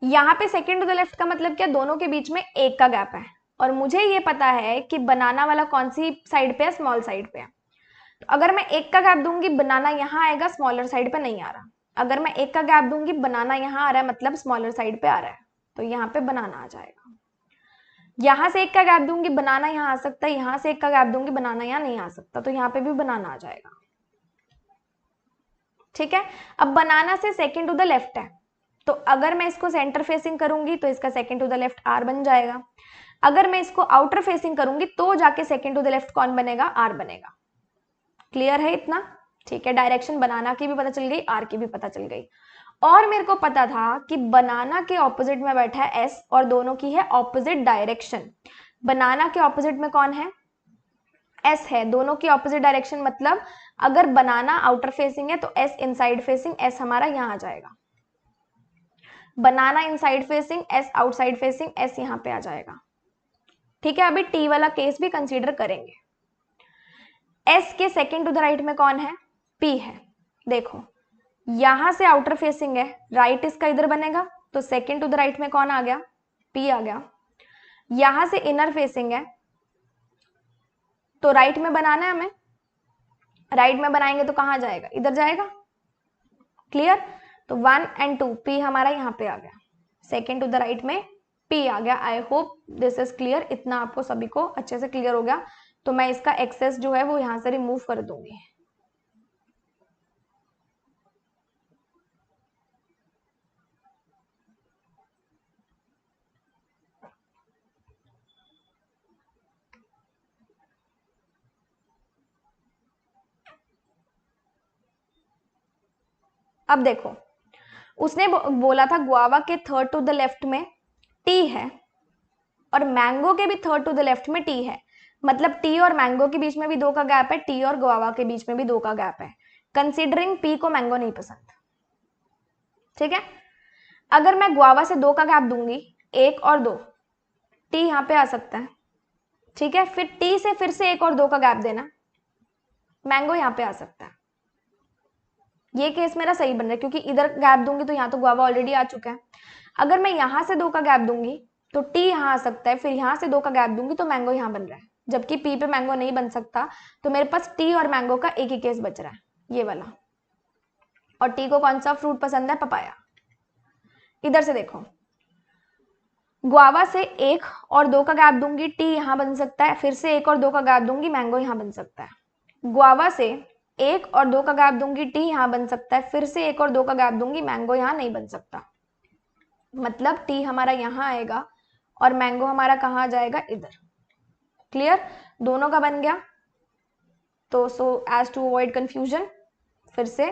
यहां पे सेकेंड टू द लेफ्ट का मतलब क्या, दोनों के बीच में एक का गैप है, और मुझे ये पता है कि बनाना वाला कौन सी साइड पे है, स्मॉल साइड पे है। तो अगर मैं एक का गैप दूंगी, बनाना यहां आएगा, स्मॉलर साइड पे नहीं आ रहा। अगर मैं एक का गैप दूंगी, बनाना यहां आ रहा है, मतलब स्मॉलर साइड पे आ रहा है, तो यहाँ पे बनाना आ जाएगा। यहां से एक का गैप दूंगी, बनाना यहां आ सकता है, यहां से एक का गैप दूंगी, बनाना यहां नहीं आ सकता, तो यहाँ पे भी बनाना आ जाएगा। ठीक है। अब बनाना से सेकेंड टू द लेफ्ट है, तो अगर मैं इसको सेंटर फेसिंग करूंगी तो इसका second to the left R बन जाएगा। अगर मैं इसको आउटर फेसिंग करूंगी तो जाके सेकेंड टू द लेफ्ट कौन बनेगा, आर बनेगा। क्लियर है इतना, ठीक है। डायरेक्शन बनाना की भी पता चल गई, आर की भी पता चल गई। और मेरे को पता था कि बनाना के ऑपोजिट में बैठा है एस, और दोनों की है ऑपोजिट डायरेक्शन। बनाना के ऑपोजिट में कौन है, एस है, दोनों की ऑपोजिट डायरेक्शन, मतलब अगर बनाना आउटर फेसिंग है तो एस इनसाइड फेसिंग, एस हमारा यहां आ जाएगा। Banana inside facing, S outside facing, S यहां पे आ जाएगा। ठीक है। अभी टी वाला केस भी कंसीडर करेंगे। एस के सेकेंड टू द राइट में कौन है, पी है। देखो यहां से आउटर फेसिंग है, राइट इसका इधर बनेगा, तो सेकेंड टू द राइट में कौन आ गया, पी आ गया। यहां से इनर फेसिंग है, तो राइट में बनाना है हमें, राइट में बनाएंगे तो कहां जाएगा, इधर जाएगा। क्लियर। तो 1 और 2 पी हमारा यहाँ पे आ गया, सेकेंड टू द राइट में पी आ गया। I hope this is clear, इतना आपको सभी को अच्छे से क्लियर हो गया। तो मैं इसका एक्सेस जो है वो यहां से रिमूव कर दूंगी। अब देखो, उसने बोला था गुआवा के थर्ड टू द लेफ्ट में टी है और मैंगो के भी थर्ड टू द लेफ्ट में टी है, मतलब टी और मैंगो के बीच में भी 2 का गैप है, टी और गुआवा के बीच में भी 2 का गैप है, कंसीडरिंग पी को मैंगो नहीं पसंद। ठीक है, अगर मैं गुआवा से 2 का गैप दूंगी, 1 और 2, टी यहां पे आ सकता है। ठीक है, फिर टी से फिर से 1 और 2 का गैप देना, मैंगो यहां पे आ सकता है। ये केस मेरा सही बन रहा है क्योंकि इधर गैप दूंगी तो यहाँ तो गुआवा ऑलरेडी आ चुका है। अगर मैं यहाँ से 2 का गैप दूंगी तो टी यहाँ आ सकता है, फिर यहाँ से 2 का गैप दूंगी तो मैंगो यहाँ बन रहा है, जबकि पी पे मैंगो नहीं बन सकता। तो मेरे पास टी और मैंगो का एक ही केस बच रहा है, ये वाला। और टी को कौन सा फ्रूट पसंद है? पपाया। इधर से देखो, गुआवा से 1 और 2 का गैप दूंगी, टी यहाँ बन सकता है, फिर से 1 और 2 का गैप दूंगी, मैंगो यहाँ बन सकता है। गुआवा से 1 और 2 का गैप दूंगी, टी यहाँ बन सकता है, फिर से 1 और 2 का गैप दूंगी, मैंगो यहाँ नहीं बन सकता। मतलब टी हमारा यहाँ आएगा और मैंगो हमारा कहाँ आ जाएगा? इधर। क्लियर? दोनों का बन गया। तो so as to avoid confusion, फिर से,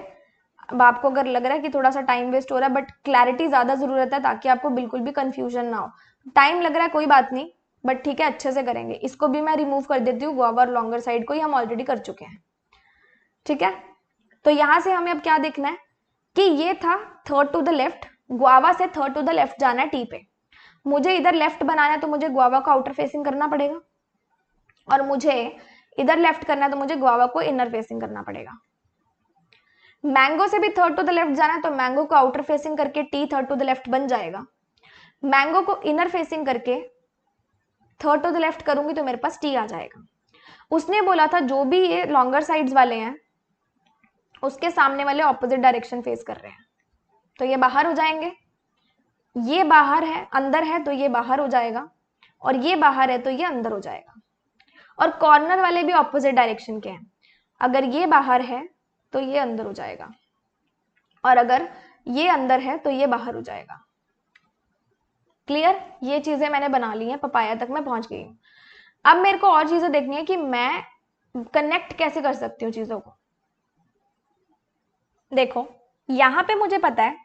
अब आपको अगर लग रहा है कि थोड़ा सा टाइम वेस्ट हो रहा है, बट क्लैरिटी ज्यादा जरूरत है ताकि आपको बिल्कुल भी कंफ्यूजन ना हो। टाइम लग रहा है कोई बात नहीं, बट ठीक है, अच्छे से करेंगे। इसको भी मैं रिमूव कर देती हूँ, गुआवा और लॉन्गर साइड को ही हम ऑलरेडी कर चुके हैं। ठीक है, तो यहां से हमें अब क्या देखना है कि ये था third to the left, guava से थर्ड टू द लेफ्ट जाना है टी पे। मुझे इधर लेफ्ट बनाना है तो मुझे गुआवा को आउटर फेसिंग करना पड़ेगा, और मुझे इधर लेफ्ट करना है तो मुझे गुआवा को इनर फेसिंग करना पड़ेगा। मैंगो से भी थर्ड टू द लेफ्ट जाना है तो मैंगो को आउटर फेसिंग करके T third to the left बन जाएगा। मैंगो को इनर फेसिंग करके थर्ड टू द लेफ्ट करूंगी तो मेरे पास टी आ जाएगा। उसने बोला था जो भी ये लॉन्गर साइड्स वाले हैं उसके सामने वाले ऑपोजिट डायरेक्शन फेस कर रहे हैं, तो ये बाहर हो जाएंगे। ये बाहर है, अंदर है तो ये बाहर हो जाएगा, और ये बाहर है तो ये अंदर हो जाएगा। और कॉर्नर वाले भी ऑपोजिट डायरेक्शन के हैं, अगर ये बाहर है तो ये अंदर हो जाएगा, और अगर ये अंदर है तो ये बाहर हो जाएगा। क्लियर? ये चीजें मैंने बना ली हैं, पपाया तक मैं पहुंच गई हूं। अब मेरे को और चीजें देखनी है कि मैं कनेक्ट कैसे कर सकती हूँ चीजों को। देखो, यहां पे मुझे पता है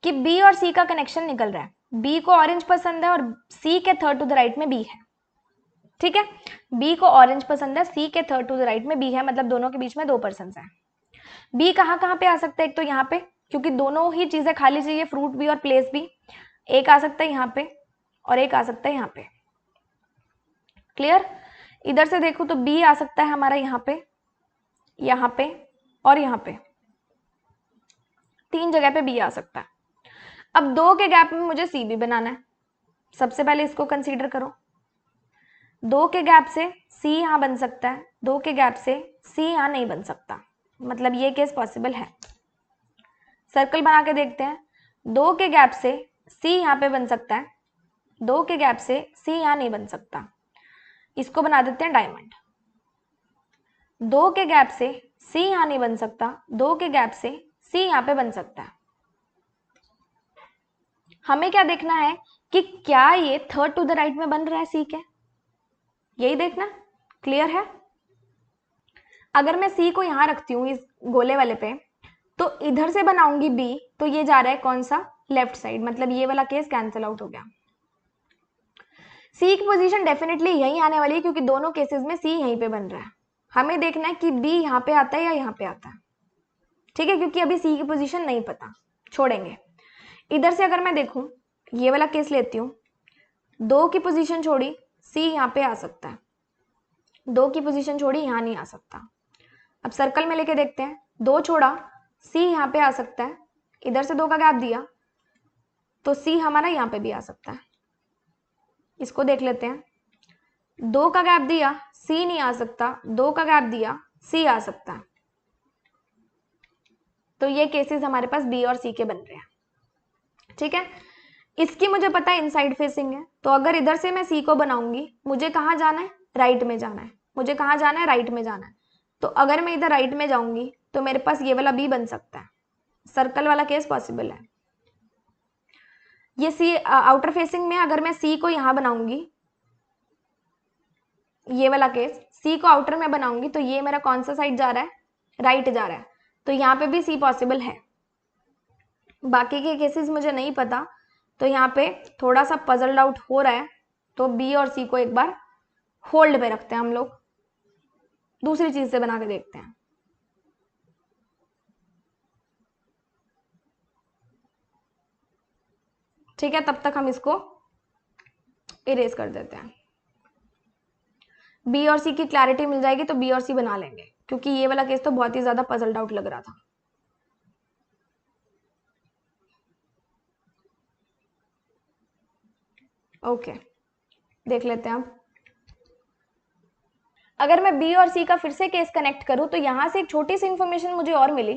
कि बी और सी का कनेक्शन निकल रहा है, बी को ऑरेंज पसंद है और सी के थर्ड टू द राइट में बी है। ठीक है, बी को ऑरेंज पसंद है, सी के थर्ड टू द राइट में बी है, मतलब दोनों के बीच में 2 पर्सन है। बी कहाँ कहाँ पे आ सकता है? एक तो यहाँ पे, क्योंकि दोनों ही चीजें खाली चाहिए, फ्रूट भी और प्लेस भी। एक आ सकता है यहाँ पे और एक आ सकता है यहाँ पे। क्लियर? इधर से देखो तो बी आ सकता है हमारा यहाँ पे और यहाँ पे, 3 जगह पे बी आ सकता है। अब 2 के गैप में मुझे सी भी बनाना है। सबसे पहले इसको कंसीडर करो, 2 के गैप से सी यहां बन सकता है, 2 के गैप से सी यहां नहीं बन सकता, मतलब ये केस पॉसिबल है। सर्कल बना के देखते हैं, 2 के गैप से सी यहां पे बन सकता है, 2 के गैप से सी यहां नहीं बन सकता। इसको बना देते हैं डायमंड। 2 के गैप से सी यहां नहीं बन सकता, 2 के गैप से सी यहां पे बन सकता है। हमें क्या देखना है कि क्या ये थर्ड टू द राइट में बन रहा है सी के, यही देखना। क्लियर है? अगर मैं सी को यहां रखती हूँ इस गोले वाले पे, तो इधर से बनाऊंगी बी, तो ये जा रहा है कौन सा? लेफ्ट साइड, मतलब ये वाला केस कैंसिल आउट हो गया। सी की पोजीशन डेफिनेटली यही आने वाली है क्योंकि दोनों केसेस में सी यहीं पे बन रहा है। हमें देखना है कि बी यहाँ पे आता है या यहाँ पे आता है। ठीक है, क्योंकि अभी सी की पोजीशन नहीं पता, छोड़ेंगे। इधर से अगर मैं देखूं, ये वाला केस लेती हूँ, 2 की पोजीशन छोड़ी, सी यहाँ पे आ सकता है, 2 की पोजीशन छोड़ी, यहाँ नहीं आ सकता। अब सर्कल में लेके देखते हैं, 2 छोड़ा, सी यहाँ पे आ सकता है, इधर से 2 का गैप दिया तो सी हमारा यहाँ पे भी आ सकता है। इसको देख लेते हैं, 2 का गैप दिया, सी नहीं आ सकता, 2 का गैप दिया, सी आ सकता है। तो ये केसेस हमारे पास बी और सी के बन रहे हैं। ठीक है, इसकी मुझे पता है इनसाइड फेसिंग है, तो अगर इधर से मैं सी को बनाऊंगी, मुझे कहाँ जाना है? राइट में जाना है। मुझे कहाँ जाना है? राइट में जाना है। तो अगर मैं इधर राइट में जाऊंगी तो मेरे पास ये वाला बी बन सकता है, सर्कल वाला केस पॉसिबल है। ये सी आउटर फेसिंग में, अगर मैं सी को यहां बनाऊंगी, ये वाला केस, सी को आउटर में बनाऊंगी, तो ये मेरा कौन सा साइड जा रहा है? राइट जा रहा है, तो यहाँ पे भी सी पॉसिबल है। बाकी के केसेस मुझे नहीं पता, तो यहाँ पे थोड़ा सा पजल्ड आउट हो रहा है, तो बी और सी को एक बार होल्ड पे रखते हैं हम लोग, दूसरी चीज से बना के देखते हैं। ठीक है, तब तक हम इसको इरेज कर देते हैं। बी और सी की क्लैरिटी मिल जाएगी तो बी और सी बना लेंगे, क्योंकि ये वाला केस तो बहुत ही ज्यादा पजल्ड आउट लग रहा था। ओके, देख लेते हैं अब। अगर मैं बी और सी का फिर से केस कनेक्ट करूं तो यहां से एक छोटी सी इंफॉर्मेशन मुझे और मिली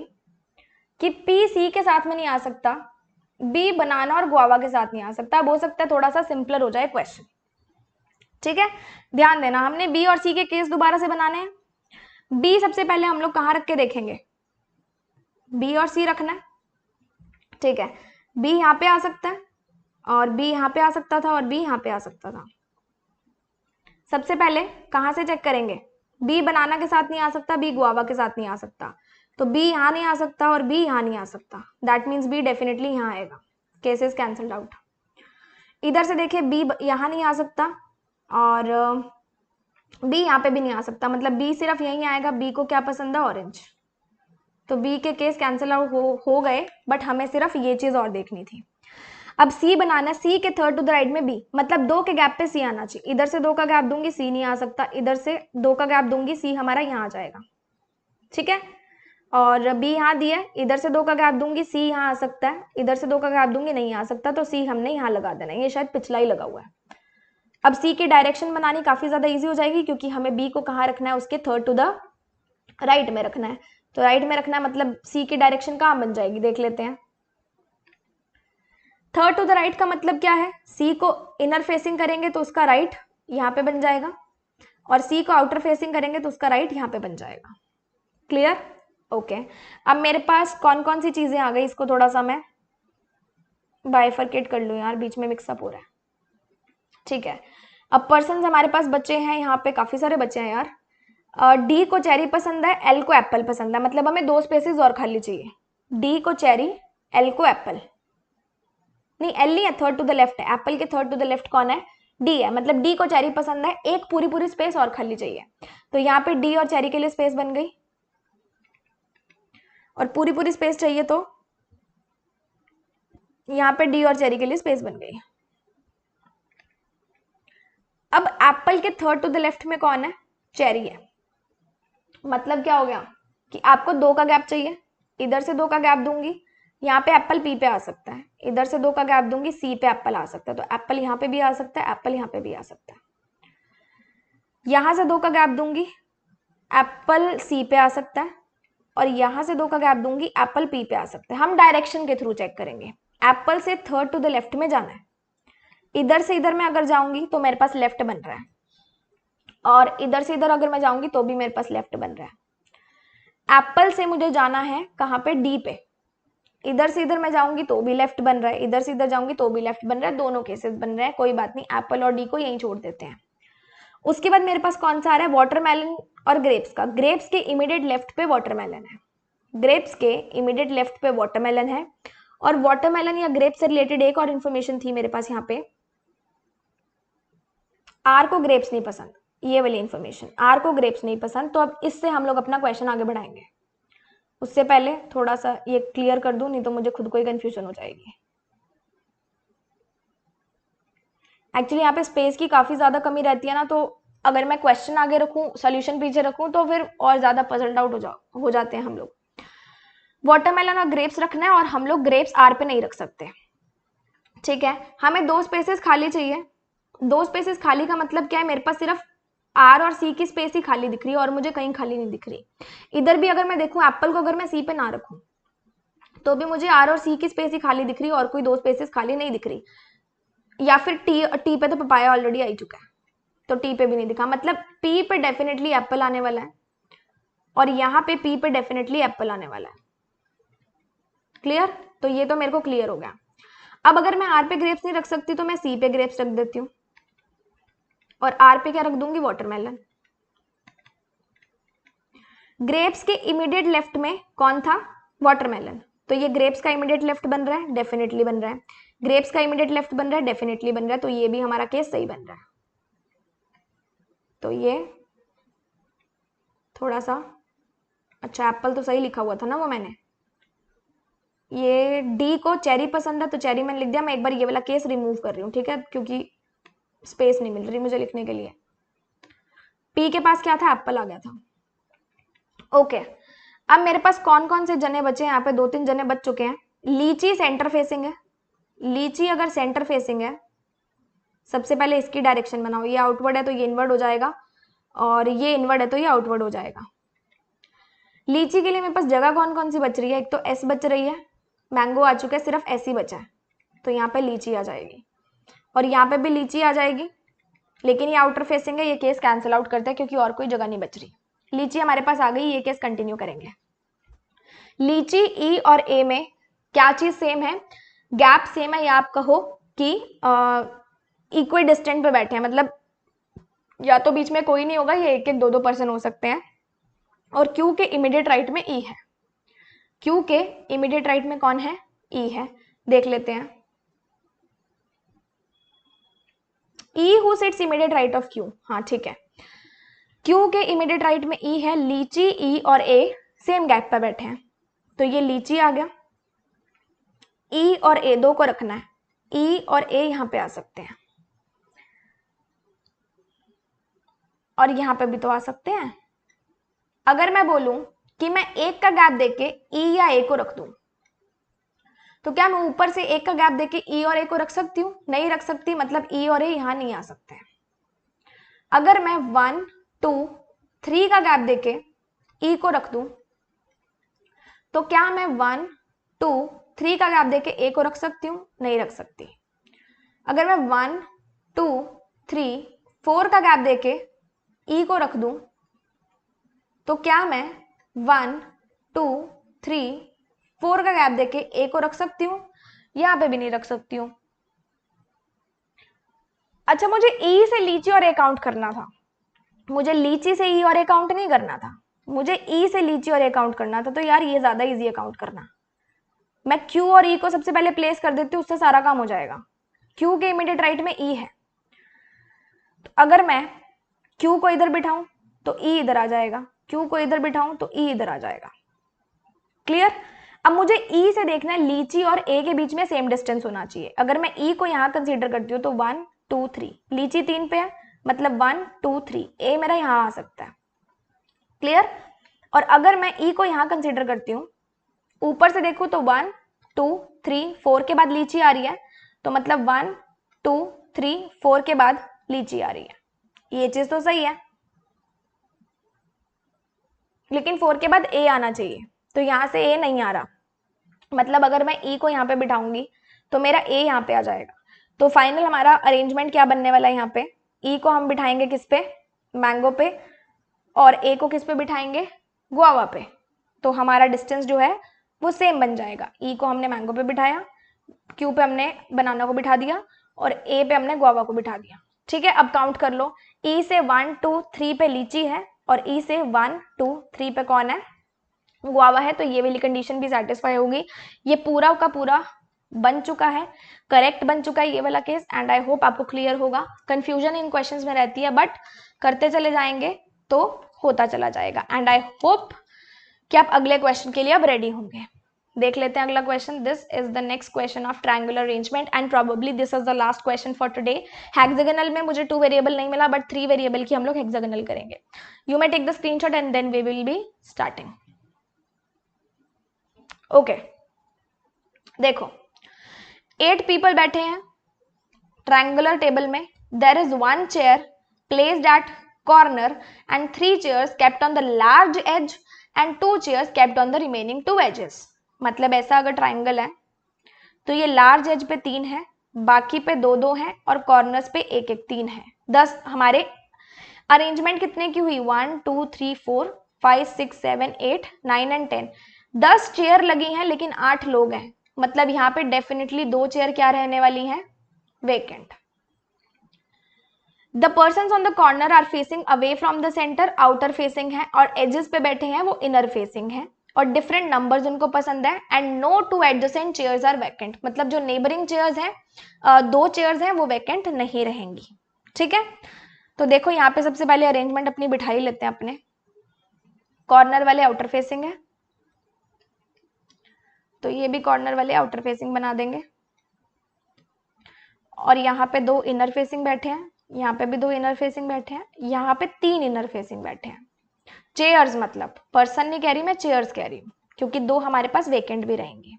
कि पी सी के साथ में नहीं आ सकता, बी बनाना और गुआवा के साथ नहीं आ सकता। अब हो सकता है थोड़ा सा सिंपलर हो जाए क्वेश्चन। ठीक है, ध्यान देना, हमने बी और सी के केस दोबारा से बनाने हैं। बी सबसे पहले हम लोग कहां रख के देखेंगे, बी और सी रखना है। ठीक है, बी यहां पे आ सकता है और बी यहां पे आ सकता था और बी यहां पे आ सकता था। सबसे पहले कहां से चेक करेंगे, बी बनाना के साथ नहीं आ सकता, बी गुआवा के साथ नहीं आ सकता, तो बी यहां नहीं आ सकता और बी यहां नहीं आ सकता। दैट मीन्स बी डेफिनेटली यहां आएगा, केसेस कैंसल्ड आउट। इधर से देखिए बी यहां नहीं आ सकता और बी यहाँ पे भी नहीं आ सकता, मतलब बी सिर्फ यहीं आएगा। बी को क्या पसंद है, ऑरेंज, तो बी के केस कैंसिल आउट हो गए, बट हमें सिर्फ ये चीज और देखनी थी। अब सी बनाना, सी के थर्ड टू द राइट में बी, मतलब 2 के गैप पे सी आना चाहिए। इधर से 2 का गैप दूंगी सी नहीं आ सकता, इधर से 2 का गैप दूंगी सी हमारा यहाँ आ जाएगा। ठीक है, और बी यहाँ दिया, इधर से 2 का गैप दूंगी सी यहाँ आ सकता है, इधर से 2 का गैप दूंगी नहीं आ सकता, तो सी हमने यहाँ लगा देना। ये शायद पिछला ही लगा हुआ है। अब सी की डायरेक्शन बनानी काफी ज्यादा इजी हो जाएगी, क्योंकि हमें बी को कहाँ रखना है, उसके थर्ड टू द राइट में रखना है। तो राइट में रखना है, मतलब सी की डायरेक्शन कहाँ बन जाएगी, देख लेते हैं। थर्ड टू द राइट का मतलब क्या है, सी को इनर फेसिंग करेंगे तो उसका राइट यहाँ पे बन जाएगा, और सी को आउटर फेसिंग करेंगे तो उसका राइट यहाँ पे बन जाएगा। क्लियर? ओके, अब मेरे पास कौन कौन सी चीजें आ गई, इसको थोड़ा सा मैं बाइफरकेट कर लूँ यार, बीच में मिक्सअप हो रहा है। ठीक है, अब पर्सन हमारे पास बच्चे हैं, यहाँ पे काफी सारे बच्चे हैं यार। डी को चेरी पसंद है, एल को एप्पल पसंद है, मतलब हमें 2 स्पेसेस और खाली चाहिए। डी को चेरी, एल को एप्पल, नहीं एल नहीं है, थर्ड टू द लेफ्ट है। एप्पल के थर्ड टू द लेफ्ट कौन है, डी है, मतलब डी को चेरी पसंद है, एक पूरी पूरी स्पेस और खाली चाहिए। तो यहाँ पे डी और चेरी के लिए स्पेस बन गई, और पूरी पूरी स्पेस चाहिए तो यहाँ पे डी और चेरी के लिए स्पेस बन गई। अब एप्पल के थर्ड टू द लेफ्ट में कौन है, चेरी है, मतलब क्या हो गया कि आपको 2 का गैप चाहिए। इधर से 2 का गैप दूंगी, यहाँ पे एप्पल पी पे आ सकता है, इधर से 2 का गैप दूंगी सी पे एप्पल आ सकता है, तो एप्पल यहाँ पे भी आ सकता है, एप्पल यहाँ पे भी आ सकता है। यहां से 2 का गैप दूंगी, एप्पल सी पे आ सकता है, और यहां से 2 का गैप दूंगी, एप्पल पी पे आ सकता है। हम डायरेक्शन के थ्रू चेक करेंगे। एप्पल से थर्ड टू द लेफ्ट में जाना है, इधर से इधर में अगर जाऊंगी तो मेरे पास लेफ्ट बन रहा है, और इधर से इधर अगर मैं जाऊंगी तो भी मेरे पास लेफ्ट बन रहा है। एप्पल से मुझे जाना है कहां पे, डी पे, इधर से इधर मैं जाऊंगी तो भी लेफ्ट बन रहा है, इधर से इधर जाऊंगी तो भी लेफ्ट बन रहा है, दोनों केसेस बन रहे हैं, कोई बात नहीं, एप्पल और डी को यहीं छोड़ देते हैं। उसके बाद मेरे पास कौन सा आ रहा है, वाटरमेलन और ग्रेप्स का। ग्रेप्स के इमीडिएट लेफ्ट पे वाटरमेलन है, ग्रेप्स के इमीडिएट लेफ्ट पे वाटरमेलन है, और वाटरमेलन या ग्रेप्स से रिलेटेड एक और इन्फॉर्मेशन थी मेरे पास यहाँ पे, आर को ग्रेप्स नहीं पसंद, ये वाली इंफॉर्मेशन, आर को ग्रेप्स नहीं पसंद। तो अब इससे हम लोग अपना क्वेश्चन आगे बढ़ाएंगे। उससे पहले थोड़ा सा ये क्लियर कर दूं, नहीं तो मुझे खुद को ही कंफ्यूजन हो जाएगी। एक्चुअली यहाँ पे स्पेस की काफी ज्यादा कमी रहती है ना, तो अगर मैं क्वेश्चन आगे रखूं, सोल्यूशन पीछे रखूं, तो फिर और ज्यादा पजल्ड आउट हो जाते हैं हम लोग। वाटरमेलन और ग्रेप्स रखना है, और हम लोग ग्रेप्स आर पे नहीं रख सकते। ठीक है, हमें 2 स्पेसेस खाली चाहिए। 2 स्पेसेस खाली का मतलब क्या है, मेरे पास सिर्फ आर और सी की स्पेस ही खाली दिख रही है, और मुझे कहीं खाली नहीं दिख रही। इधर भी अगर मैं देखूं, एप्पल को अगर मैं सी पे ना रखूं तो भी मुझे आर और सी की स्पेस ही खाली दिख रही है, और कोई 2 स्पेसेस खाली नहीं दिख रही। या फिर टी पे तो पपाया ऑलरेडी आ चुका है, तो टी पे भी नहीं दिखा, मतलब पी पे डेफिनेटली एप्पल आने वाला है, और यहाँ पे पी पे डेफिनेटली एप्पल आने वाला है। क्लियर? तो ये तो मेरे को क्लियर हो गया। अब अगर मैं आर पे ग्रेप्स नहीं रख सकती तो मैं सी पे ग्रेप्स रख देती हूँ, और आर पे क्या रख दूंगी, वाटरमेलन। ग्रेप्स के इमीडिएट लेफ्ट में कौन था, वाटरमेलन, तो ये ग्रेप्स का इमीडिएट लेफ्ट बन रहा है, डेफिनेटली बन रहा है। ग्रेप्स का इमीडिएट लेफ्ट बन रहा है, डेफिनेटली बन रहा है, तो ये भी हमारा केस सही बन रहा है। तो ये थोड़ा सा, अच्छा एप्पल तो सही लिखा हुआ था ना वो मैंने, ये डी को चेरी पसंद है तो चेरी मैंने लिख दिया। मैं एक बार ये वाला केस रिमूव कर रही हूँ, ठीक है, क्योंकि स्पेस नहीं मिल रही मुझे लिखने के लिए। पी के पास क्या था, एप्पल आ गया था। ओके, अब मेरे पास कौन कौन से जने बचे हैं, यहाँ पे 2-3 जने बच चुके हैं। लीची सेंटर फेसिंग है, लीची अगर सेंटर फेसिंग है, सबसे पहले इसकी डायरेक्शन बनाओ, ये आउटवर्ड है तो ये इनवर्ड हो जाएगा, और ये इनवर्ड है तो ये आउटवर्ड हो जाएगा। लीची के लिए मेरे पास जगह कौन कौन सी बच रही है, एक तो एस बच रही है, मैंगो आ चुका है, सिर्फ एस ही बचा है, तो यहाँ पे लीची आ जाएगी, और यहाँ पे भी लीची आ जाएगी, लेकिन ये आउटर फेसिंग है, ये केस कैंसिल आउट करता है क्योंकि और कोई जगह नहीं बच रही। लीची हमारे पास आ गई, ये केस कंटिन्यू करेंगे। लीची ई और ए में क्या चीज सेम है, गैप सेम है, या आप कहो कि इक्वल डिस्टेंट पे बैठे हैं, मतलब या तो बीच में कोई नहीं होगा, ये 1-1, 2-2 पर्सन हो सकते हैं। और क्यू के इमीडिएट राइट में ई है, क्यू के इमीडिएट राइट में कौन है, ई है, देख लेते हैं। ई who sits immediate right of Q, हाँ ठीक है, क्यू के इमीडिएट राइट में ई है, लीची ई और ए सेम गैप पर बैठे हैं, तो ये लीची आ गया। ई और ए दो को रखना है, ई और ए यहां पे आ सकते हैं, और यहां पे भी तो आ सकते हैं। अगर मैं बोलूं कि मैं एक का गैप देके ई या ए को रख दूं, तो क्या मैं ऊपर से एक का गैप देके ई और ए को रख सकती हूँ, नहीं रख सकती, मतलब ई और ए यहां नहीं आ सकते हैं। अगर मैं 1, 2, 3 का गैप देके ई को रख दूं, तो क्या मैं 1, 2, 3 का गैप देके ए को रख सकती हूँ, नहीं रख सकती। अगर मैं 1, 2, 3, 4 का गैप देके ई को रख दूं, तो क्या मैं 1, 2, 3, 4 का गैप देके ए को रख सकती हूँ, यहां पे भी नहीं रख सकती हूँ। अच्छा, मुझे ई से लीची और ए काउंट करना था, मुझे लीची से ई और ए काउंट नहीं करना था, मुझे ई से लीची और ए काउंट करना था, तो यार ये ज्यादा इजी है काउंट करना। मैं क्यू और ई को सबसे पहले प्लेस कर देती हूँ, उससे सारा काम हो जाएगा। क्यू के इमीडिएट राइट में ई है, तो अगर मैं क्यू को इधर बिठाऊं तो ई इधर आ जाएगा, क्यू को इधर बिठाऊं तो ई इधर आ जाएगा। क्लियर? अब मुझे ई से देखना है लीची और ए के बीच में सेम डिस्टेंस होना चाहिए। अगर मैं ई को यहां कंसीडर करती हूँ तो 1, 2, 3, लीची 3 पे है, मतलब 1, 2, 3, ए मेरा यहां आ सकता है। क्लियर? और अगर मैं ई को यहां कंसीडर करती हूँ, ऊपर से देखूं तो 1, 2, 3, 4 के बाद लीची आ रही है, तो मतलब 1, 2, 3, 4 के बाद लीची आ रही है, ये चीज तो सही है, लेकिन 4 के बाद ए आना चाहिए, तो यहां से ए नहीं आ रहा, मतलब अगर मैं ई को यहाँ पे बिठाऊंगी तो मेरा ए यहाँ पे आ जाएगा। तो फाइनल हमारा अरेंजमेंट क्या बनने वाला है, यहाँ पे ई को हम बिठाएंगे किस पे, मैंगो पे, और ए को किस पे बिठाएंगे, गुआवा पे, तो हमारा डिस्टेंस जो है वो सेम बन जाएगा। ई को हमने मैंगो पे बिठाया, क्यू पे हमने बनाना को बिठा दिया, और ए पे हमने गुआवा को बिठा दिया। ठीक है, अब काउंट कर लो, ई से 1, 2, 3 पे लीची है, और ई से 1, 2, 3 पे कौन है, गुआवा है, तो ये वाली कंडीशन भी सेटिस्फाई होगी। ये पूरा का पूरा बन चुका है, करेक्ट बन चुका है ये वाला केस, एंड आई होप आपको क्लियर होगा। कंफ्यूजन इन क्वेश्चंस में रहती है, बट करते चले जाएंगे तो होता चला जाएगा, एंड आई होप कि आप अगले क्वेश्चन के लिए अब रेडी होंगे। देख लेते हैं अगला question. This is the next question of triangular arrangement, and probably this is the last question for today. Hexagonal में मुझे 2 वेरिएबल नहीं मिला, बट 3 वेरिएबल की हम लोग हेक्सागोनल करेंगे। You may take the screenshot and then we will be starting. Okay, देखो 8 पीपल बैठे हैं ट्रायंगुलर टेबल में। There is 1 chair placed at corner and 3 chairs kept on the large edge and 2 chairs kept on the remaining 2 edges. मतलब ऐसा अगर ट्रायंगल है तो ये लार्ज एज पे 3 है, बाकी पे 2-2 हैं, और कॉर्नर्स पे 1-1, 3 है। 10 हमारे अरेंजमेंट कितने की हुई, 1, 2, 3, 4, 5, 6, 7, 8, 9 एंड 10। 10 चेयर लगी हैं, लेकिन 8 लोग हैं, मतलब यहाँ पे डेफिनेटली 2 चेयर क्या रहने वाली हैं, vacant. The person on the corner are facing away from the centre, outer facing है, और एजेस पे बैठे हैं वो इनर फेसिंग है। और डिफरेंट नंबर्स उनको पसंद है, and no two adjacent chairs are vacant, मतलब जो नेबरिंग चेयर्स हैं, 2 चेयर्स हैं वो वैकेंट नहीं रहेंगी, ठीक है। तो देखो यहाँ पे सबसे पहले अरेंजमेंट अपनी बिठा ही लेते हैं अपने। कॉर्नर वाले आउटर फेसिंग है, तो ये भी कॉर्नर वाले आउटर फेसिंग बना देंगे, और यहाँ पे 2 इनर फेसिंग बैठे हैं, यहाँ पे भी 2 इनर फेसिंग बैठे हैं, यहाँ पे 3 इनर फेसिंग बैठे हैं। चेयर्स मतलब पर्सन नहीं कह रही मैं, चेयर्स कह रही हूँ, क्योंकि 2 हमारे पास वेकेंट भी रहेंगे।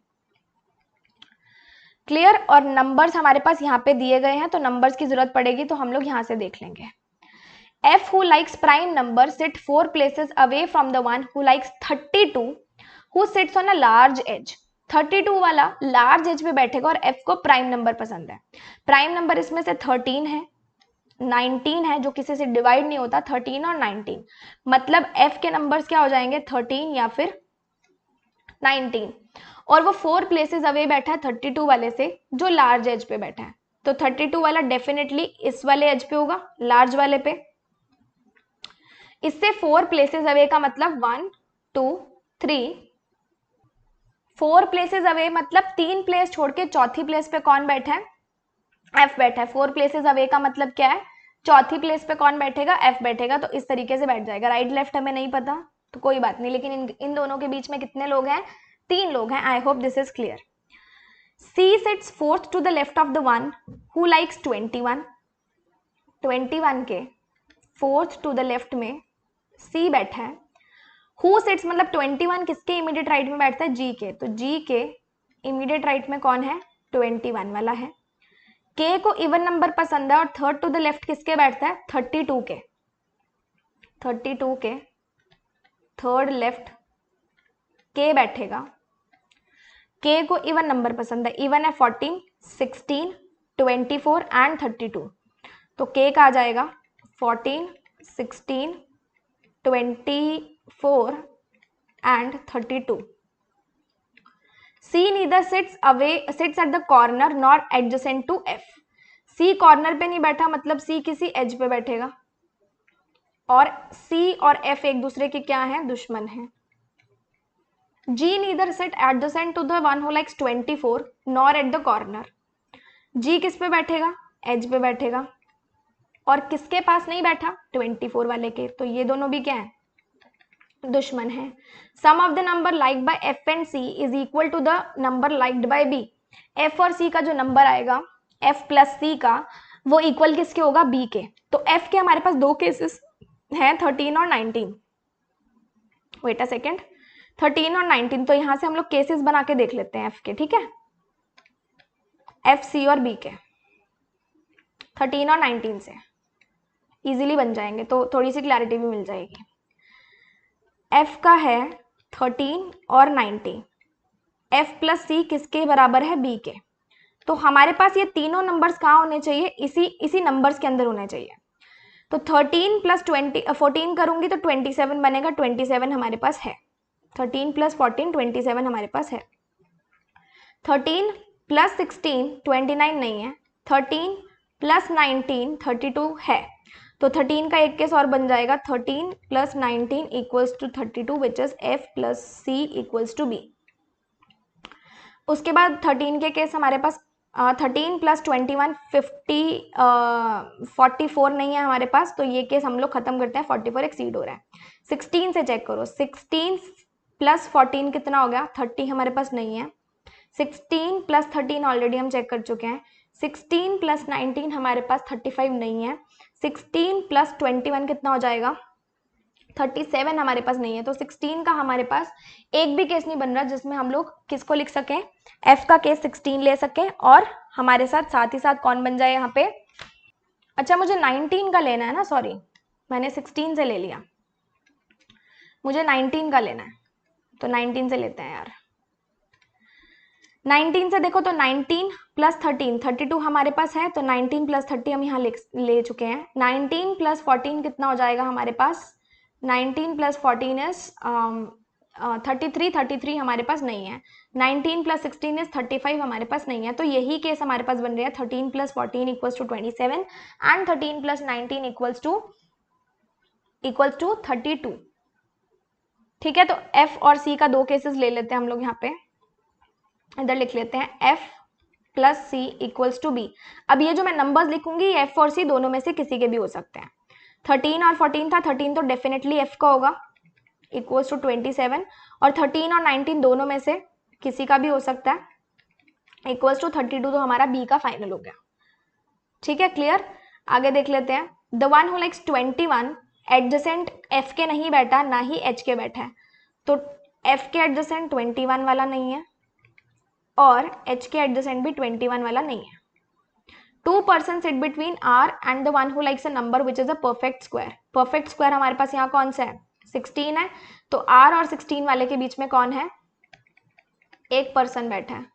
क्लियर। और नंबर्स हमारे पास यहाँ पे दिए गए हैं, तो नंबर्स की जरूरत पड़ेगी तो हम लोग यहाँ से देख लेंगे। F who likes prime number sit 4 places away from the one who likes 32 who sits on a large edge। 32 वाला लार्ज एज पे बैठेगा और F को प्राइम नंबर पसंद है। प्राइम नंबर इसमें से 13 है, 19 है, जो किसी से डिवाइड नहीं होता, 13 और 19, मतलब F के नंबर्स क्या हो जाएंगे, 13 या फिर 19, और वो 4 प्लेसेस अवे बैठा है 32 वाले से जो लार्ज एज पे बैठा है। तो 32 वाला डेफिनेटली इस वाले एज पे होगा, लार्ज वाले पे। इससे 4 प्लेसेस अवे का मतलब 1 2 3, 4 प्लेसेस अवे मतलब 3 प्लेस छोड़ के चौथी प्लेस पे कौन बैठा है, F बैठा है। 4 प्लेसेस अवे का मतलब क्या है, चौथी प्लेस पे कौन बैठेगा, F बैठेगा, तो इस तरीके से बैठ जाएगा। राइट लेफ्ट हमें नहीं पता तो कोई बात नहीं, लेकिन इन दोनों के बीच में कितने लोग हैं, 3 लोग हैं। I hope this is clear. C sits fourth to the left of the one who likes 21। 21 के फोर्थ टू द लेफ्ट में C बैठा है। Who sits मतलब 21 किसके इमीडिएट राइट में बैठता है, G के, तो G के इमीडिएट राइट में कौन है, 21 वाला है। K को इवन नंबर पसंद है और थर्ड टू द लेफ्ट किसके बैठता है, 32 के, 32 के थर्ड लेफ्ट K बैठेगा। K को इवन नंबर पसंद है, इवन है 14, 16, 24 एंड 32, तो K का आ जाएगा 14, 16, 24 and 32। C neither sits at the corner nor adjacent to F। C corner पे नहीं बैठा, मतलब C किसी एज पे बैठेगा, और C और F एक दूसरे के क्या हैं, दुश्मन हैं। G neither sit adjacent to the one who likes 24 nor at the corner। G किस पे बैठेगा, एज पे बैठेगा, और किसके पास नहीं बैठा, 24 वाले के, तो ये दोनों भी क्या है, दुश्मन है। Sum of the number liked by F and C is equal to the number liked by B। F और C का जो नंबर आएगा, F प्लस C का, वो इक्वल किसके होगा, B के। तो F के हमारे पास 2 केसेस हैं, 13 और 19। वेट अ सेकेंड, 13 और 19, तो यहां से हम लोग केसेस बना के देख लेते हैं F के, ठीक है, F C और B के 13 और 19 से इजीली बन जाएंगे, तो थोड़ी सी क्लैरिटी भी मिल जाएगी। F का है 13 और 19, F प्लस C किसके बराबर है, B के, तो हमारे पास ये तीनों नंबर्स कहाँ होने चाहिए, इसी नंबर्स के अंदर होने चाहिए। तो 13 प्लस 14 करूंगी तो 27 बनेगा, 27 हमारे पास है, 13 प्लस 14 27 हमारे पास है। 13 प्लस 16 29 नहीं है, 13 प्लस 19 32 है, तो 13 का एक केस और बन जाएगा, 13 plus 19 equals to 32 which is F plus C equals to B। उसके बाद 13 के केस हमारे पास 13 प्लस 21 44 नहीं है हमारे पास, तो ये केस हम लोग खत्म करते हैं, 44 एक्सीड हो रहा है। 16 से चेक करो, 16 प्लस 14 कितना हो गया, 30 हमारे पास नहीं है। 16 प्लस 13 ऑलरेडी हम चेक कर चुके हैं। 16 प्लस 19 हमारे पास 35 नहीं है। 16 प्लस 21 कितना हो जाएगा, 37 हमारे पास नहीं है। तो 16 का हमारे पास एक भी केस नहीं बन रहा जिसमें हम लोग किसको लिख सकें, F का केस 16 ले सकें, और हमारे साथ ही साथ कौन बन जाए यहाँ पे, अच्छा मुझे 19 का लेना है ना, सॉरी मैंने 16 से ले लिया, मुझे 19 का लेना है, तो 19 से लेते हैं यार। 19 से देखो तो 19 प्लस 13 32 हमारे पास है, तो 19 प्लस 30 हम यहाँ ले चुके हैं। 19 प्लस 14 कितना हो जाएगा हमारे पास, 19 प्लस 14 इज 33 हमारे पास नहीं है। 19 प्लस 16 इज 35 हमारे पास नहीं है, तो यही केस हमारे पास बन रहा है, 13 plus 14 equals to 27 and 13 plus 19 equals to 32। ठीक है, तो एफ और सी का 2 केसेस ले लेते हैं हम लोग यहाँ पे, इधर लिख लेते हैं F plus C equals to B. अब ये जो मैं नंबर्स लिखूंगी एफ और सी दोनों में से किसी के भी हो सकते हैं। 13 और 14 था, 13 तो डेफिनेटली एफ का होगा इक्वल्स टू 27, और 13 और 19 दोनों में से किसी का भी हो सकता है इक्वल्स टू 32, तो हमारा बी का फाइनल हो गया। ठीक है, क्लियर। आगे देख लेते हैं, the one who likes 21 adjacent F के नहीं बैठा, ना ही एच के बैठा है, तो एफ के एडजेसेंट 21 वाला नहीं है और एच के एडजेसेंट भी 21 वाला नहीं है। 2 person sit between R and the one who likes a number which is a perfect square. Perfect square हमारे पास यहाँ कौन सा है, 16 है, तो आर और 16 वाले के बीच में कौन है, एक पर्सन बैठा है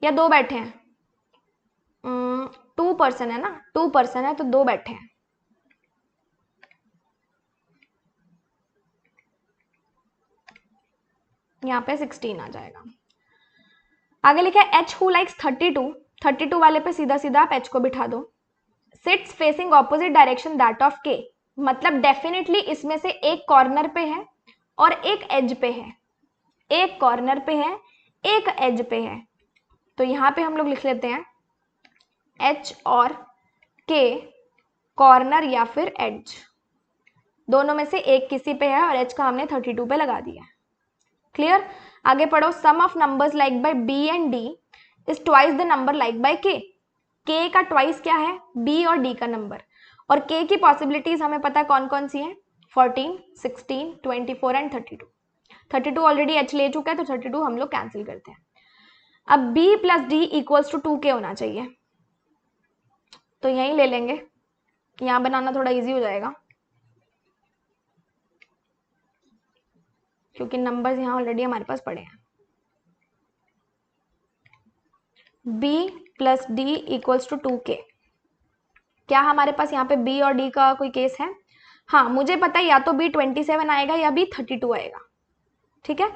या 2 बैठे हैं, 2 पर्सन है ना, 2 पर्सन है तो 2 बैठे हैं। यहाँ पे 16 आ जाएगा। आगे लिखा है एच हु लाइक्स 32, 32 वाले पे सीधा सीधा आप एच को बिठा दो। Seats facing opposite direction that of के, मतलब डेफिनेटली इसमें से एक कॉर्नर पे है और एक एज पे है, एक कॉर्नर पे है एक एज पे है, तो यहाँ पे हम लोग लिख लेते हैं एच और के कॉर्नर या फिर एज, दोनों में से एक किसी पे है और एच का हमने 32 पे लगा दिया। क्लियर। आगे पढ़ो, sum of numbers like by B and D is twice the number like by K. K का ट्वाइस क्या है, बी और डी का नंबर, और के की पॉसिबिलिटीज हमें पता है कौन कौन सी हैं, 14, 16, 24 एंड 32। 32 ऑलरेडी एच ले चुका है तो 32 हम लोग कैंसिल करते हैं। अब B plus D equals to 2 के होना चाहिए, तो यहीं ले लेंगे, यहां बनाना थोड़ा इजी हो जाएगा क्योंकि नंबर्स यहाँ ऑलरेडी हमारे पास पड़े हैं। b plus D equals to 2k, क्या हमारे पास यहाँ पे b और d का कोई केस है, हाँ मुझे पता है या तो b 27 आएगा या b 32 आएगा। ठीक है,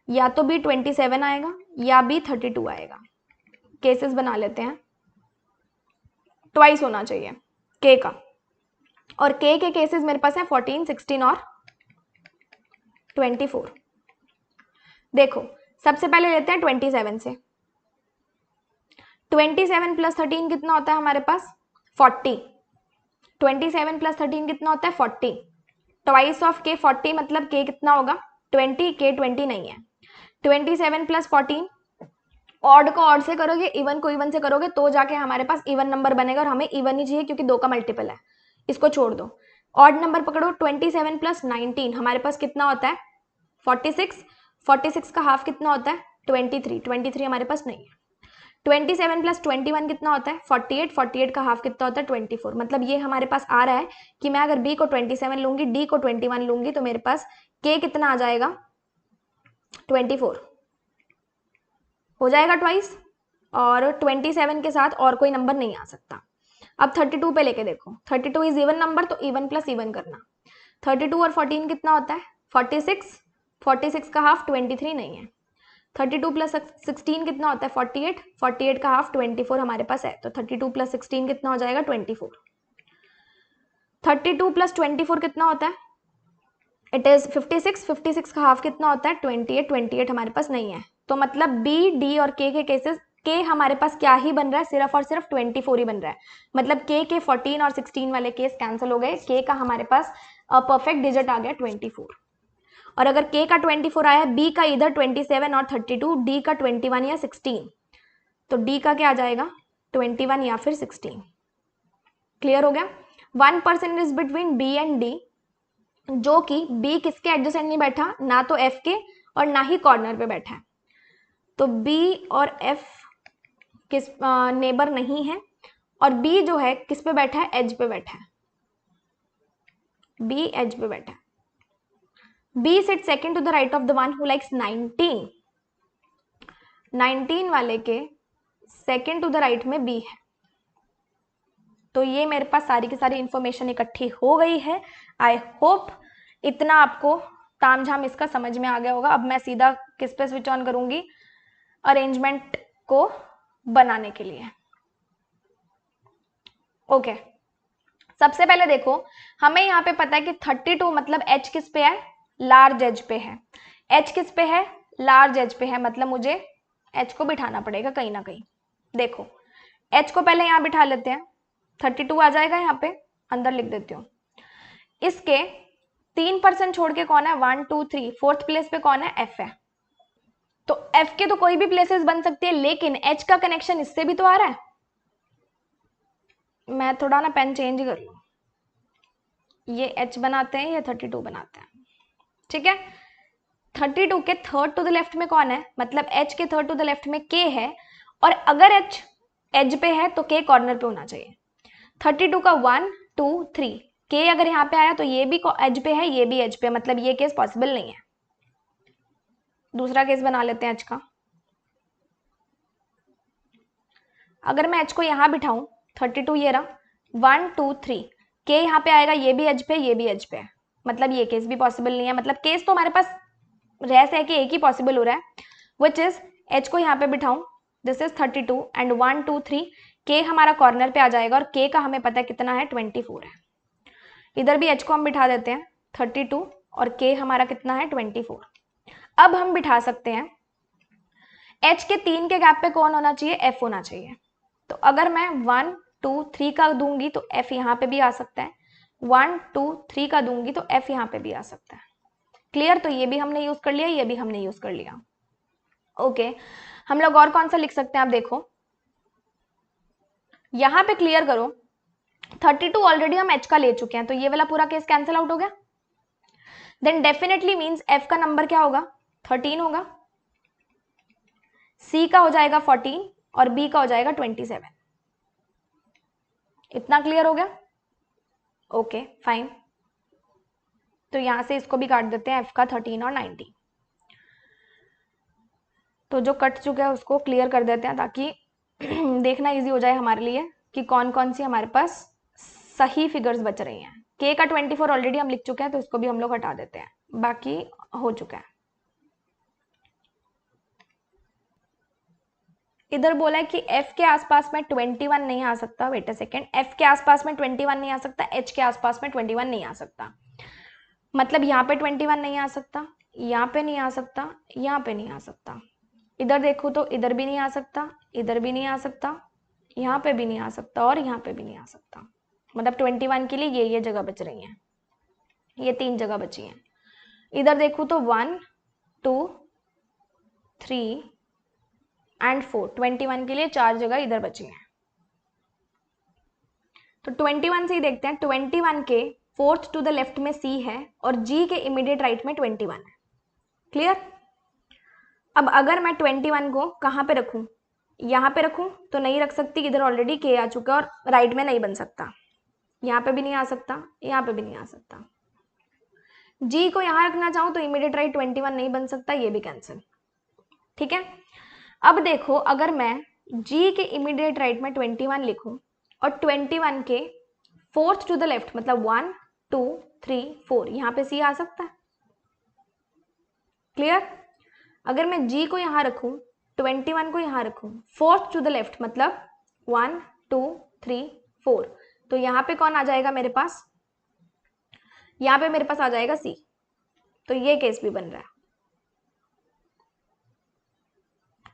या तो b 27 आएगा या b 32 आएगा। केसेस बना लेते हैं, ट्वाइस होना चाहिए k का, और k के केसेस मेरे पास है 14, 16 और 24। देखो सबसे पहले लेते हैं 27 से, 27 प्लस 13 कितना होता है हमारे पास 40, 27 प्लस 13 कितना होता है 40, ट्वाइस ऑफ के 40 मतलब के कितना होगा 20, के 20 नहीं है। 27 प्लस 14, ऑड को ऑड से करोगे इवन को इवन से करोगे तो जाके हमारे पास इवन नंबर बनेगा, और हमें इवन ही चाहिए क्योंकि 2 का मल्टीपल है, इसको छोड़ दो। ऑड नंबर पकड़ो, 27 प्लस 19 हमारे पास कितना होता है 46, 46 का हाफ कितना होता है 23, 23 हमारे पास नहीं है। 27 प्लस 21 कितना होता है 48, 48 का हाफ कितना होता है 24, मतलब ये हमारे पास आ रहा है कि मैं अगर b को 27 लूंगी, d को 21 लूंगी, तो मेरे पास k कितना आ जाएगा 24 हो जाएगा ट्वाइस, और 27 के साथ और कोई नंबर नहीं आ सकता। अब 32 पे लेके देखो, 32 इज इवन नंबर, तो इवन प्लस इवन करना, 32 और 14 कितना होता है 46, 46 का हाफ 23 नहीं है। 32 प्लस 16 कितना होता है 48, 48 का हाफ 24 हमारे पास है, तो 32 प्लस 16 कितना हो जाएगा 24। 32 प्लस 24 कितना होता है, इट इज 56, 56 का हाफ कितना होता है 28, 28 हमारे पास नहीं है, तो मतलब बी डी और के केसेस, के हमारे पास क्या ही बन रहा है सिर्फ और सिर्फ 24 ही बन रहा है, मतलब के 14 और 16 वाले केस कैंसिल हो गए, के का हमारे पास परफेक्ट डिजिट आ गया 24। और अगर k का 24 आया, b का इधर 27 और 32, d का 21 या 16, तो d का क्या आ जाएगा 21 या फिर 16। क्लियर हो गया। 1% is between b and d, जो कि b किसके एडजेसेंट नहीं बैठा, ना तो f के और ना ही कॉर्नर पे बैठा है, तो b और f किस नेबर नहीं है, और b जो है किस पे बैठा है एज पे बैठा है, b एज पे बैठा है। B sits second to the right of the one who likes 19, 19 वाले के सेकेंड टू द राइट में B है, तो ये मेरे पास सारी की सारी इंफॉर्मेशन इकट्ठी हो गई है। आई होप इतना आपको तामझाम इसका समझ में आ गया होगा। अब मैं सीधा किस पे स्विच ऑन करूंगी, अरेंजमेंट को बनाने के लिए। ओके सबसे पहले देखो, हमें यहाँ पे पता है कि 32 मतलब H किस पे है लार्ज एज पे है। एच किस पे है? लार्ज एज पे है, मतलब मुझे एच को बिठाना पड़ेगा कहीं ना कहीं। देखो एच को पहले यहाँ बिठा लेते हैं, 32 आ जाएगा यहाँ पे, अंदर लिख देती हूँ। इसके 3% छोड़ के कौन है? 1 2 3, फोर्थ प्लेस पे कौन है? एफ है। तो एफ के तो कोई भी प्लेसेस बन सकती है, लेकिन एच का कनेक्शन इससे भी तो आ रहा है। मैं थोड़ा ना पेन चेंज कर लूं, ये एच बनाते हैं, ये 32 बनाते हैं, ठीक है। 32 के थर्ड टू द लेफ्ट में कौन है? मतलब एच के थर्ड टू द लेफ्ट में के है, और अगर एच एज पे है तो के कॉर्नर पे होना चाहिए। 32 का 1 2 3, के अगर यहाँ पे आया तो ये भी एज पे है, ये भी एज पे, मतलब ये केस पॉसिबल नहीं है। दूसरा केस बना लेते हैं एच का। अगर मैं एच को यहाँ बिठाऊं, 32 ये रहा, 1 2 3, के यहाँ पे आएगा, ये भी एज पे, ये भी एज पे है, मतलब ये केस भी पॉसिबल नहीं है। मतलब केस तो हमारे पास रेस है कि एक ही पॉसिबल हो रहा है, विच इज एच को यहाँ पे बिठाऊं, दिस इज 32 एंड 1 2 3, के हमारा कॉर्नर पे आ जाएगा, और के का हमें पता है कितना है? 24 है। इधर भी एच को हम बिठा देते हैं 32, और के हमारा कितना है? 24। अब हम बिठा सकते हैं एच के 3 के गैप पे कौन होना चाहिए? एफ होना चाहिए। तो अगर मैं 1 2 3 का दूंगी तो एफ यहाँ पे भी आ सकता है, 1 2 3 का दूंगी तो एफ यहाँ पे भी आ सकता है। क्लियर? तो ये भी हमने यूज कर लिया, ये भी हमने यूज कर लिया। ओके, हम लोग और कौन सा लिख सकते हैं? आप देखो यहां पे क्लियर करो, 32 ऑलरेडी हम एच का ले चुके हैं, तो ये वाला पूरा केस कैंसिल आउट हो गया। देन डेफिनेटली मींस एफ का नंबर क्या होगा? 13 होगा, सी का हो जाएगा 14 और बी का हो जाएगा 27। इतना क्लियर हो गया? ओके फाइन, तो यहां से इसको भी काट देते हैं, एफ का 13 और 19। तो जो कट चुका है उसको क्लियर कर देते हैं, ताकि देखना इजी हो जाए हमारे लिए कि कौन कौन सी हमारे पास सही फिगर्स बच रही हैं। के का 24 ऑलरेडी हम लिख चुके हैं, तो इसको भी हम लोग हटा देते हैं, बाकी हो चुका है। इधर बोला है कि एफ के आसपास में 21 नहीं आ सकता। वेट अ सेकेंड, एफ के आसपास में 21 नहीं आ सकता, एच के आसपास में 21 नहीं आ सकता, मतलब यहाँ पे 21 नहीं आ सकता, यहाँ पे नहीं आ सकता, यहाँ पे नहीं आ सकता। इधर देखो तो इधर भी नहीं आ सकता, इधर भी नहीं आ सकता, यहाँ पे भी नहीं आ सकता, और यहाँ पे भी नहीं आ सकता। मतलब 21 के लिए ये जगह बच रही हैं, ये 3 जगह बची हैं। इधर देखो तो 1 2 3 एंड 4, 21 के लिए 4 जगह इधर बची हैं। तो 21 से ही देखते हैं, 21 के फोर्थ टू द लेफ्ट में सी है, और जी के इमीडिएट राइट में 21 है। क्लियर? अब अगर मैं 21 को कहाँ पे रखूं? यहाँ पे रखूं तो नहीं रख सकती, इधर ऑलरेडी के आ चुका है और राइट में नहीं बन सकता, यहाँ पे भी नहीं आ सकता, यहाँ पे भी नहीं आ सकता। जी को यहाँ रखना चाहूँ तो इमीडिएट राइट 21 नहीं बन सकता, ये भी कैंसिल। ठीक है, अब देखो अगर मैं जी के इमीडिएट राइट में 21 लिखूं और 21 के फोर्थ टू द लेफ्ट, मतलब 1 2 3 4, यहाँ पे सी आ सकता है। क्लियर? अगर मैं जी को यहाँ रखूं, 21 को यहाँ रखूं, फोर्थ टू द लेफ्ट मतलब 1 2 3 4, तो यहाँ पे कौन आ जाएगा मेरे पास? यहाँ पे मेरे पास आ जाएगा सी। तो ये केस भी बन रहा है,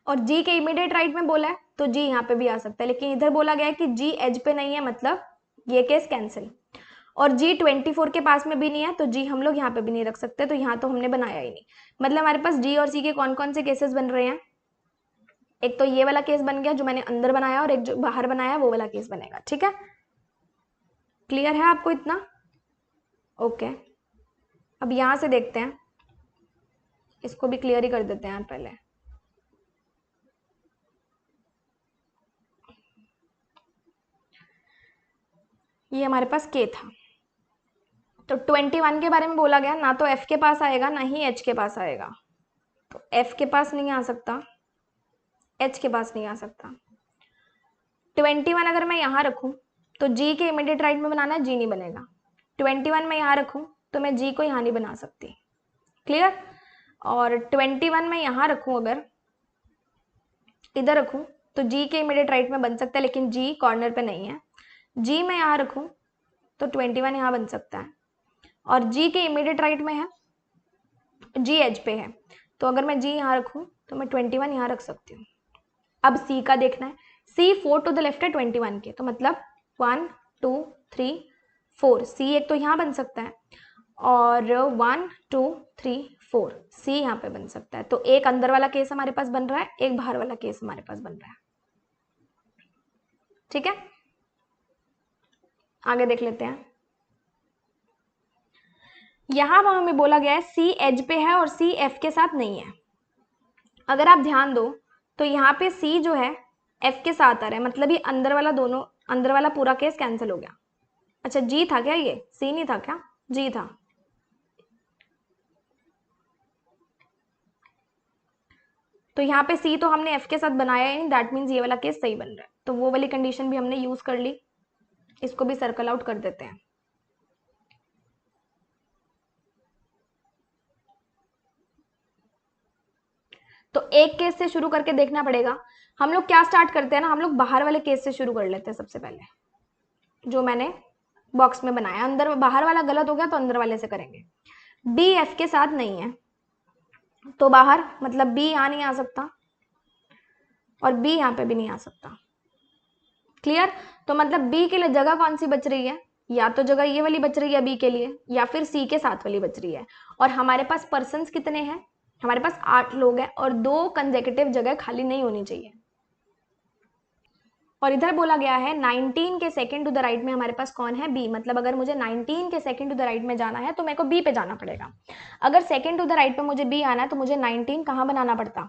और जी के इमीडिएट राइट में बोला है तो जी यहाँ पे भी आ सकता है, लेकिन इधर बोला गया है कि जी एज पे नहीं है, मतलब ये केस कैंसिल। और जी 24 के पास में भी नहीं है, तो जी हम लोग यहाँ पे भी नहीं रख सकते, तो यहाँ तो हमने बनाया ही नहीं। मतलब हमारे पास जी और सी के कौन कौन से केसेस बन रहे हैं? एक तो ये वाला केस बन गया जो मैंने अंदर बनाया, और एक जो बाहर बनाया वो वाला केस बनेगा। ठीक है, क्लियर है आपको इतना? ओके, अब यहां से देखते हैं, इसको भी क्लियर ही कर देते हैं पहले। ये हमारे पास के था, तो 21 के बारे में बोला गया, ना तो एफ के पास आएगा ना ही एच के पास आएगा, तो एफ के पास नहीं आ सकता, एच के पास नहीं आ सकता। 21 अगर मैं यहाँ रखूं तो जी के इमीडिएट राइट में बनाना है, जी नहीं बनेगा। 21 में यहाँ रखूं तो मैं जी को यहाँ नहीं बना सकती। क्लियर? और 21 में यहाँ रखूं, अगर इधर रखूं तो जी के इमीडिएट राइट में बन सकता है, लेकिन जी कॉर्नर पे नहीं है। जी मैं यहाँ रखूं तो 21 यहाँ बन सकता है, और जी के इमीडिएट राइट में है जी एज पे है, तो अगर मैं जी यहाँ रखूँ तो मैं 21 यहाँ रख सकती हूँ। अब सी का देखना है, सी 4 टू द लेफ्ट है 21 के, तो मतलब 1 2 3 4, सी एक तो यहाँ बन सकता है और 1 2 3 4 सी यहाँ पे बन सकता है। तो एक अंदर वाला केस हमारे पास बन रहा है, एक बाहर वाला केस हमारे पास बन रहा है। ठीक है, आगे देख लेते हैं। यहां पर हमें बोला गया है सी एज पे है और सी एफ के साथ नहीं है। अगर आप ध्यान दो तो यहाँ पे सी जो है एफ के साथ आ रहा है, मतलब ये अंदर वाला दोनों, अंदर वाला पूरा केस कैंसिल हो गया। अच्छा जी था क्या, ये सी नहीं था क्या, जी था। तो यहाँ पे सी तो हमने एफ के साथ बनाया ही नहीं, दैट मीन्स ये वाला केस सही बन रहा है, तो वो वाली कंडीशन भी हमने यूज कर ली। इसको भी सर्कल आउट कर देते हैं। तो एक केस से शुरू करके देखना पड़ेगा। हम लोग क्या स्टार्ट करते हैं ना, हम लोग बाहर वाले केस से शुरू कर लेते हैं सबसे पहले, जो मैंने बॉक्स में बनाया। अंदर बाहर वाला गलत हो गया तो अंदर वाले से करेंगे। बी एफ के साथ नहीं है तो बाहर, मतलब बी यहाँ नहीं आ सकता और बी यहाँ पे भी नहीं आ सकता। क्लियर, तो मतलब बी के लिए जगह कौन सी बच रही है, या तो जगह ये वाली बच रही है बी के लिए, या फिर सी के साथ वाली बच रही है। और हमारे पास पर्सन्स कितने हैं, हमारे पास 8 लोग हैं और 2 कंसेक्यूटिव जगह खाली नहीं होनी चाहिए। और इधर बोला गया है 19 के सेकंड टू द राइट में हमारे पास कौन है, बी। मतलब अगर मुझे 19 के सेकंड टू द राइट में जाना है तो मेरे को बी पे जाना पड़ेगा। अगर सेकंड टू द राइट पे मुझे बी आना है तो मुझे 19 कहाँ बनाना पड़ता,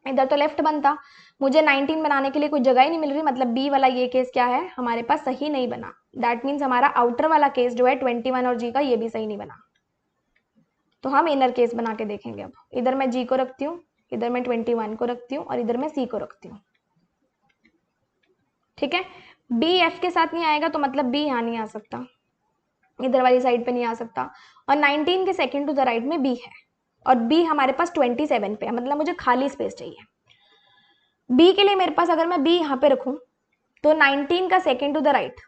इधर तो लेफ्ट बनता। मुझे 19 बनाने के लिए कोई जगह ही नहीं मिल रही, मतलब बी वाला ये केस क्या है हमारे पास सही नहीं बना। दैट मीन्स हमारा आउटर वाला केस जो है 21 और जी का, ये भी सही नहीं बना। तो हम इनर केस बना के देखेंगे। अब इधर मैं जी को रखती हूँ, इधर मैं 21 को रखती हूँ और इधर मैं सी को रखती हूँ। ठीक है, बी एफ के साथ नहीं आएगा तो मतलब बी यहाँ नहीं आ सकता, इधर वाली साइड पे नहीं आ सकता। और 19 के सेकंड टू द राइट में बी है और बी हमारे पास 27 पे है, मतलब मुझे खाली स्पेस चाहिए। बी के लिए मेरे पास अगर मैं बी यहाँ पे रखूँ तो 19 का सेकंड टू द राइट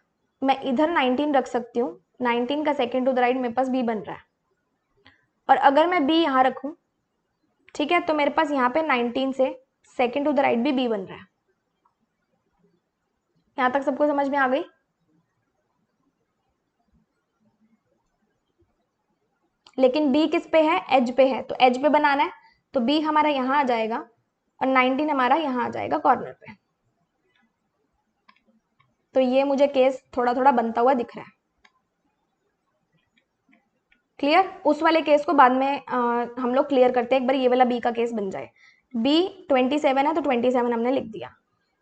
मैं इधर 19 रख सकती हूँ, 19 का सेकंड टू द राइट मेरे पास बी बन रहा है। और अगर मैं बी यहाँ रखूँ, ठीक है, तो मेरे पास यहाँ पे 19 से सेकंड टू द राइट भी बी बन रहा है। यहाँ तक सबको समझ में आ गई। लेकिन बी किस पे है, एज पे है, तो एज पे बनाना है तो बी हमारा यहाँ आ जाएगा और 19 हमारा यहाँ आ जाएगा कॉर्नर पे। तो ये मुझे केस थोड़ा थोड़ा बनता हुआ दिख रहा है। क्लियर, उस वाले केस को बाद में हम लोग क्लियर करते हैं, एक बार ये वाला बी का केस बन जाए। बी 27 है तो 27 हमने लिख दिया।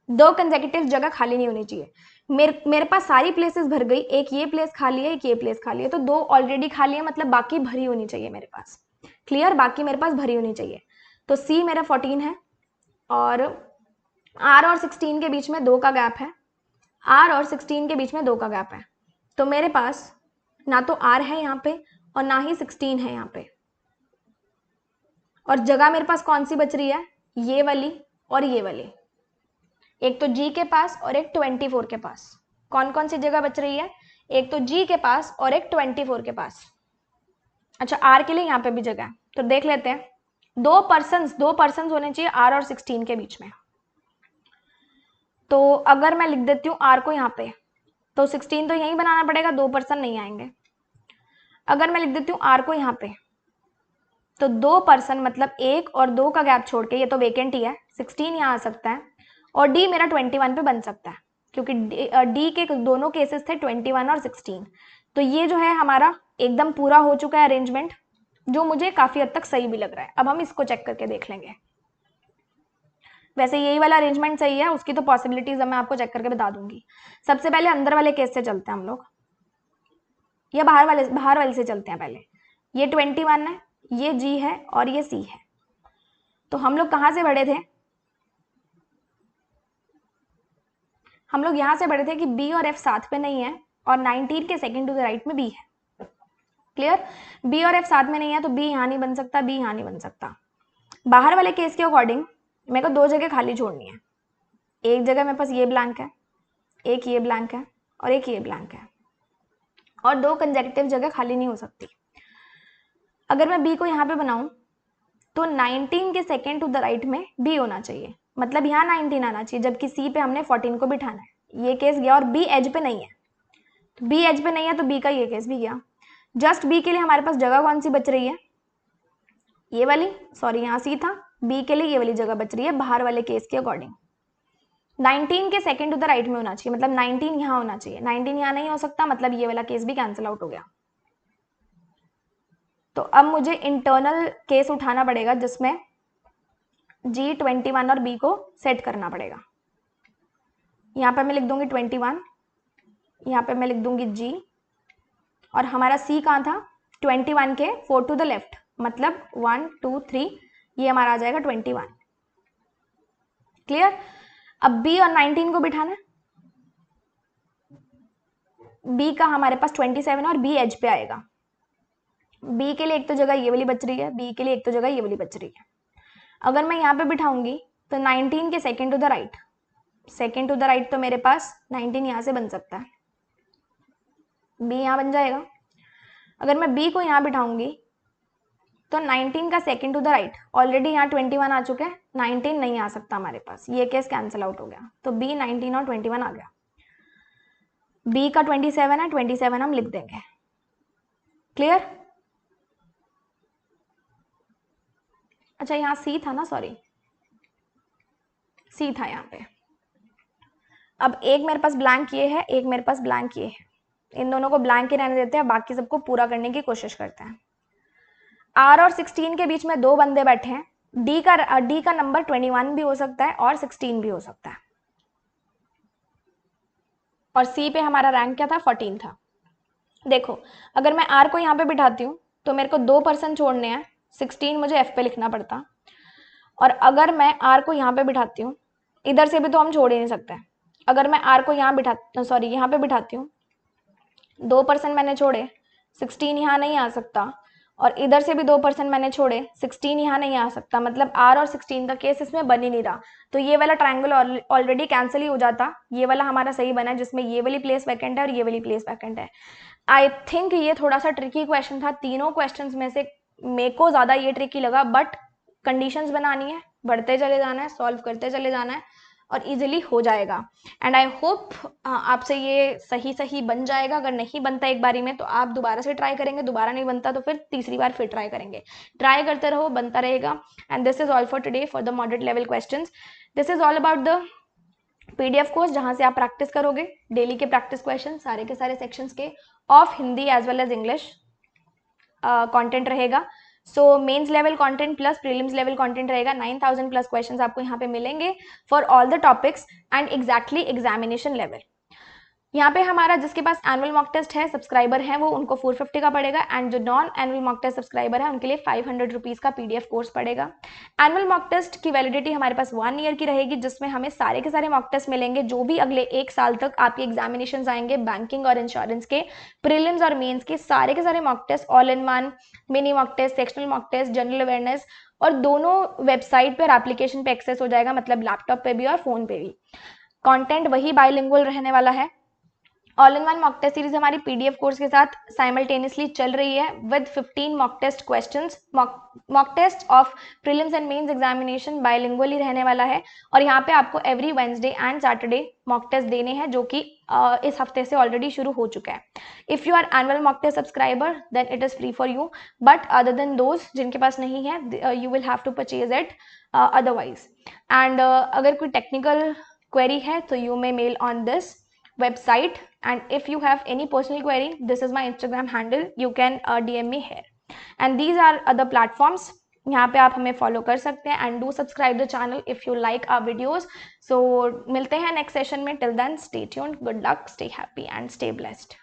2 कंसेक्यूटिव जगह खाली नहीं होनी चाहिए। मेरे पास सारी प्लेसेस भर गई, एक ये प्लेस खाली है, एक ये प्लेस खाली है, तो 2 ऑलरेडी खाली है, मतलब बाकी भरी होनी चाहिए मेरे पास। क्लियर, बाकी मेरे पास भरी होनी चाहिए। तो सी मेरा 14 है और आर और 16 के बीच में 2 का गैप है, आर और 16 के बीच में 2 का गैप है। तो मेरे पास ना तो आर है यहाँ पे और ना ही 16 है यहाँ पे। और जगह मेरे पास कौन सी बच रही है, ये वाली और ये वाली, एक तो जी के पास और एक 24 के पास। कौन कौन सी जगह बच रही है, एक तो जी के पास और एक 24 के पास। अच्छा, आर के लिए यहाँ पे भी जगह है, तो देख लेते हैं। 2 पर्सन होने चाहिए आर और 16 के बीच में। तो अगर मैं लिख देती हूँ आर को यहाँ पे, तो 16 तो यहीं बनाना पड़ेगा, 2 पर्सन नहीं आएंगे। अगर मैं लिख देती हूँ आर को यहाँ पे, तो 2 पर्सन मतलब 1 और 2 का गैप छोड़ के, ये तो वेकेंट ही है, 16 यहाँ आ सकता है और डी मेरा 21 पे बन सकता है, क्योंकि डी के दोनों केसेस थे 21 और 16। तो ये जो है हमारा एकदम पूरा हो चुका है अरेंजमेंट, जो मुझे काफी हद तक सही भी लग रहा है। अब हम इसको चेक करके देख लेंगे। वैसे यही वाला अरेंजमेंट सही है, उसकी तो पॉसिबिलिटीज मैं आपको चेक करके बता दूंगी। सबसे पहले अंदर वाले केस से चलते हैं हम लोग, या बाहर वाले से चलते हैं पहले। ये 21 है, ये जी है और ये सी है। तो हम लोग कहाँ से बढ़े थे, हम लोग यहां से बढ़े थे कि बी और एफ साथ में नहीं है और 19 के सेकंड टू द राइट में बी है। क्लियर, बी और एफ साथ में नहीं है तो बी यहाँ नहीं बन सकता, बी यहाँ नहीं बन सकता। बाहर वाले केस के अकॉर्डिंग मेरे को 2 जगह खाली छोड़नी है। एक जगह मेरे पास ये ब्लैंक है, एक ये ब्लैंक है और एक ये ब्लैंक है, और 2 कंसेक्यूटिव जगह खाली नहीं हो सकती। अगर मैं बी को यहाँ पे बनाऊं तो 19 के सेकेंड टू द राइट में बी होना चाहिए, मतलब यहाँ 19 आना चाहिए, जबकि सी पे हमने 14 को बिठाना है। ये केस गया और बी एज पे नहीं है, तो बी एज पे नहीं है तो बी का ये केस भी गया। जस्ट बी के लिए हमारे पास जगह कौन सी बच रही है, ये वाली, सॉरी यहाँ सी था, बी के लिए ये वाली जगह बच रही है बाहर वाले केस के अकॉर्डिंग। 19 के सेकेंड टू द राइट में होना चाहिए, मतलब 19 यहाँ होना चाहिए, 19 यहाँ नहीं हो सकता, मतलब ये वाला केस भी कैंसिल आउट हो गया। तो अब मुझे इंटरनल केस उठाना पड़ेगा जिसमें G21 और B को सेट करना पड़ेगा। यहाँ पे मैं लिख दूंगी 21, यहाँ पे मैं लिख दूंगी G, और हमारा C कहाँ था, 21 के 4 टू द लेफ्ट, मतलब 1 2 3, ये हमारा आ जाएगा 21। क्लियर। अब B और 19 को बिठाना है, B का हमारे पास 27 और B एज पे आएगा। B के लिए एक तो जगह ये वाली बच रही है, B के लिए एक तो जगह ये वाली बच रही है। अगर मैं यहाँ पे बिठाऊंगी तो 19 के second to the right, second to the right तो मेरे पास 19 यहाँ से बन सकता है, B यहाँ बन जाएगा। अगर मैं B को यहाँ बिठाऊंगी तो 19 का second to the right, already यहाँ 21 आ चुका है, 19 नहीं आ सकता हमारे पास, ये केस कैंसिल आउट हो गया, तो B 19 और 21 आ गया। B का 27 है, 27 हम लिख देंगे। क्लियर। अच्छा यहाँ C था ना, सॉरी C था यहाँ पे। अब एक मेरे पास ब्लैंक ये है, एक मेरे पास ब्लैंक ये है, इन दोनों को ब्लैंक ही रहने देते हैं, बाकी सबको पूरा करने की कोशिश करते हैं। R और 16 के बीच में दो बंदे बैठे हैं, D का नंबर 21 भी हो सकता है और 16 भी हो सकता है, और C पे हमारा रैंक क्या था, 14 था। देखो अगर मैं R को यहाँ पे बिठाती हूँ तो मेरे को 2% छोड़ने हैं, 16 मुझे F पे लिखना पड़ता, और अगर मैं R को यहाँ पे बिठाती हूँ, इधर से भी तो हम छोड़ ही नहीं सकते, अगर मैं R को यहाँ यहाँ पे बिठाती हूँ, 2% मैंने छोड़े, 16 यहाँ नहीं आ सकता, और इधर से भी 2% मैंने छोड़े, 16 यहाँ नहीं आ सकता, मतलब R और 16 का केस इसमें बन ही नहीं रहा, तो ये वाला ट्रायंगल ऑलरेडी कैंसिल ही हो जाता, ये वाला हमारा सही बना है जिसमें ये वाली प्लेस वैकेंट है और ये वाली प्लेस वैकेंट है। आई थिंक ये थोड़ा सा ट्रिकी क्वेश्चन था, तीनों क्वेश्चंस में से मेरे को ज़्यादा ये ट्रिकी लगा, बट कंडीशंस बनानी है, बढ़ते चले जाना है, सॉल्व करते चले जाना है और इजीली हो जाएगा। एंड आई होप आपसे ये सही बन जाएगा। अगर नहीं बनता एक बारी में तो आप दोबारा से ट्राई करेंगे, दोबारा नहीं बनता तो फिर तीसरी बार फिर ट्राई करेंगे, ट्राई करते रहो, बनता रहेगा। And this is all for today for the moderate level questions. This is all about the PDF course जहां से आप प्रैक्टिस करोगे डेली के प्रैक्टिस क्वेश्चन सारे के सारे सेक्शंस के, of Hindi as well as English content रहेगा। So mains level content plus prelims level content रहेगा, 9000 प्लस क्वेश्चंस आपको यहाँ पे मिलेंगे for all the topics and exactly examination level. यहाँ पे हमारा जिसके पास एनुअल मॉक टेस्ट है, सब्सक्राइबर है, वो उनको 450 का पड़ेगा, एंड जो non annual mock test subscriber है उनके लिए 500 रुपीज़ का PDF कोर्स पड़ेगा। एनुअल मॉक टेस्ट की वैलिडिटी हमारे पास 1 ईयर की रहेगी, जिसमें हमें सारे के सारे मॉक टेस्ट मिलेंगे जो भी अगले 1 साल तक आपके एग्जामिनेशन आएंगे, बैंकिंग और इंश्योरेंस के, प्रीलिम्स और मेन्स के सारे mock test, all in one, mini mock test, sectional mock test, general awareness, और दोनों वेबसाइट पर एप्लीकेशन पे एक्सेस हो जाएगा, मतलब लैपटॉप पे भी और फोन पे भी। कॉन्टेंट वही बाइलिंगुअल रहने वाला है। All in one mock test series हमारी PDF कोर्स के साथ साइमल्टेनियसली चल रही है with 15 mock test questions. Mock test of prelims and mains examination bilingual ही रहने वाला है, और यहाँ पे आपको every Wednesday and Saturday mock test देने हैं, जो कि इस हफ्ते से ऑलरेडी शुरू हो चुका है। If you are annual mock test subscriber then it is free for you, but other than those जिनके पास नहीं है you will have to purchase it otherwise. And अगर कोई टेक्निकल क्वेरी है तो you may mail on this website, and if you have any personal query, this is my Instagram handle, you can DM me here, and these are other platforms, यहाँ पे आप हमें फॉलो कर सकते हैं, and do subscribe the channel if you like our videos. So मिलते हैं नेक्स्ट सेशन में, till then stay tuned, good luck, stay happy and stay blessed.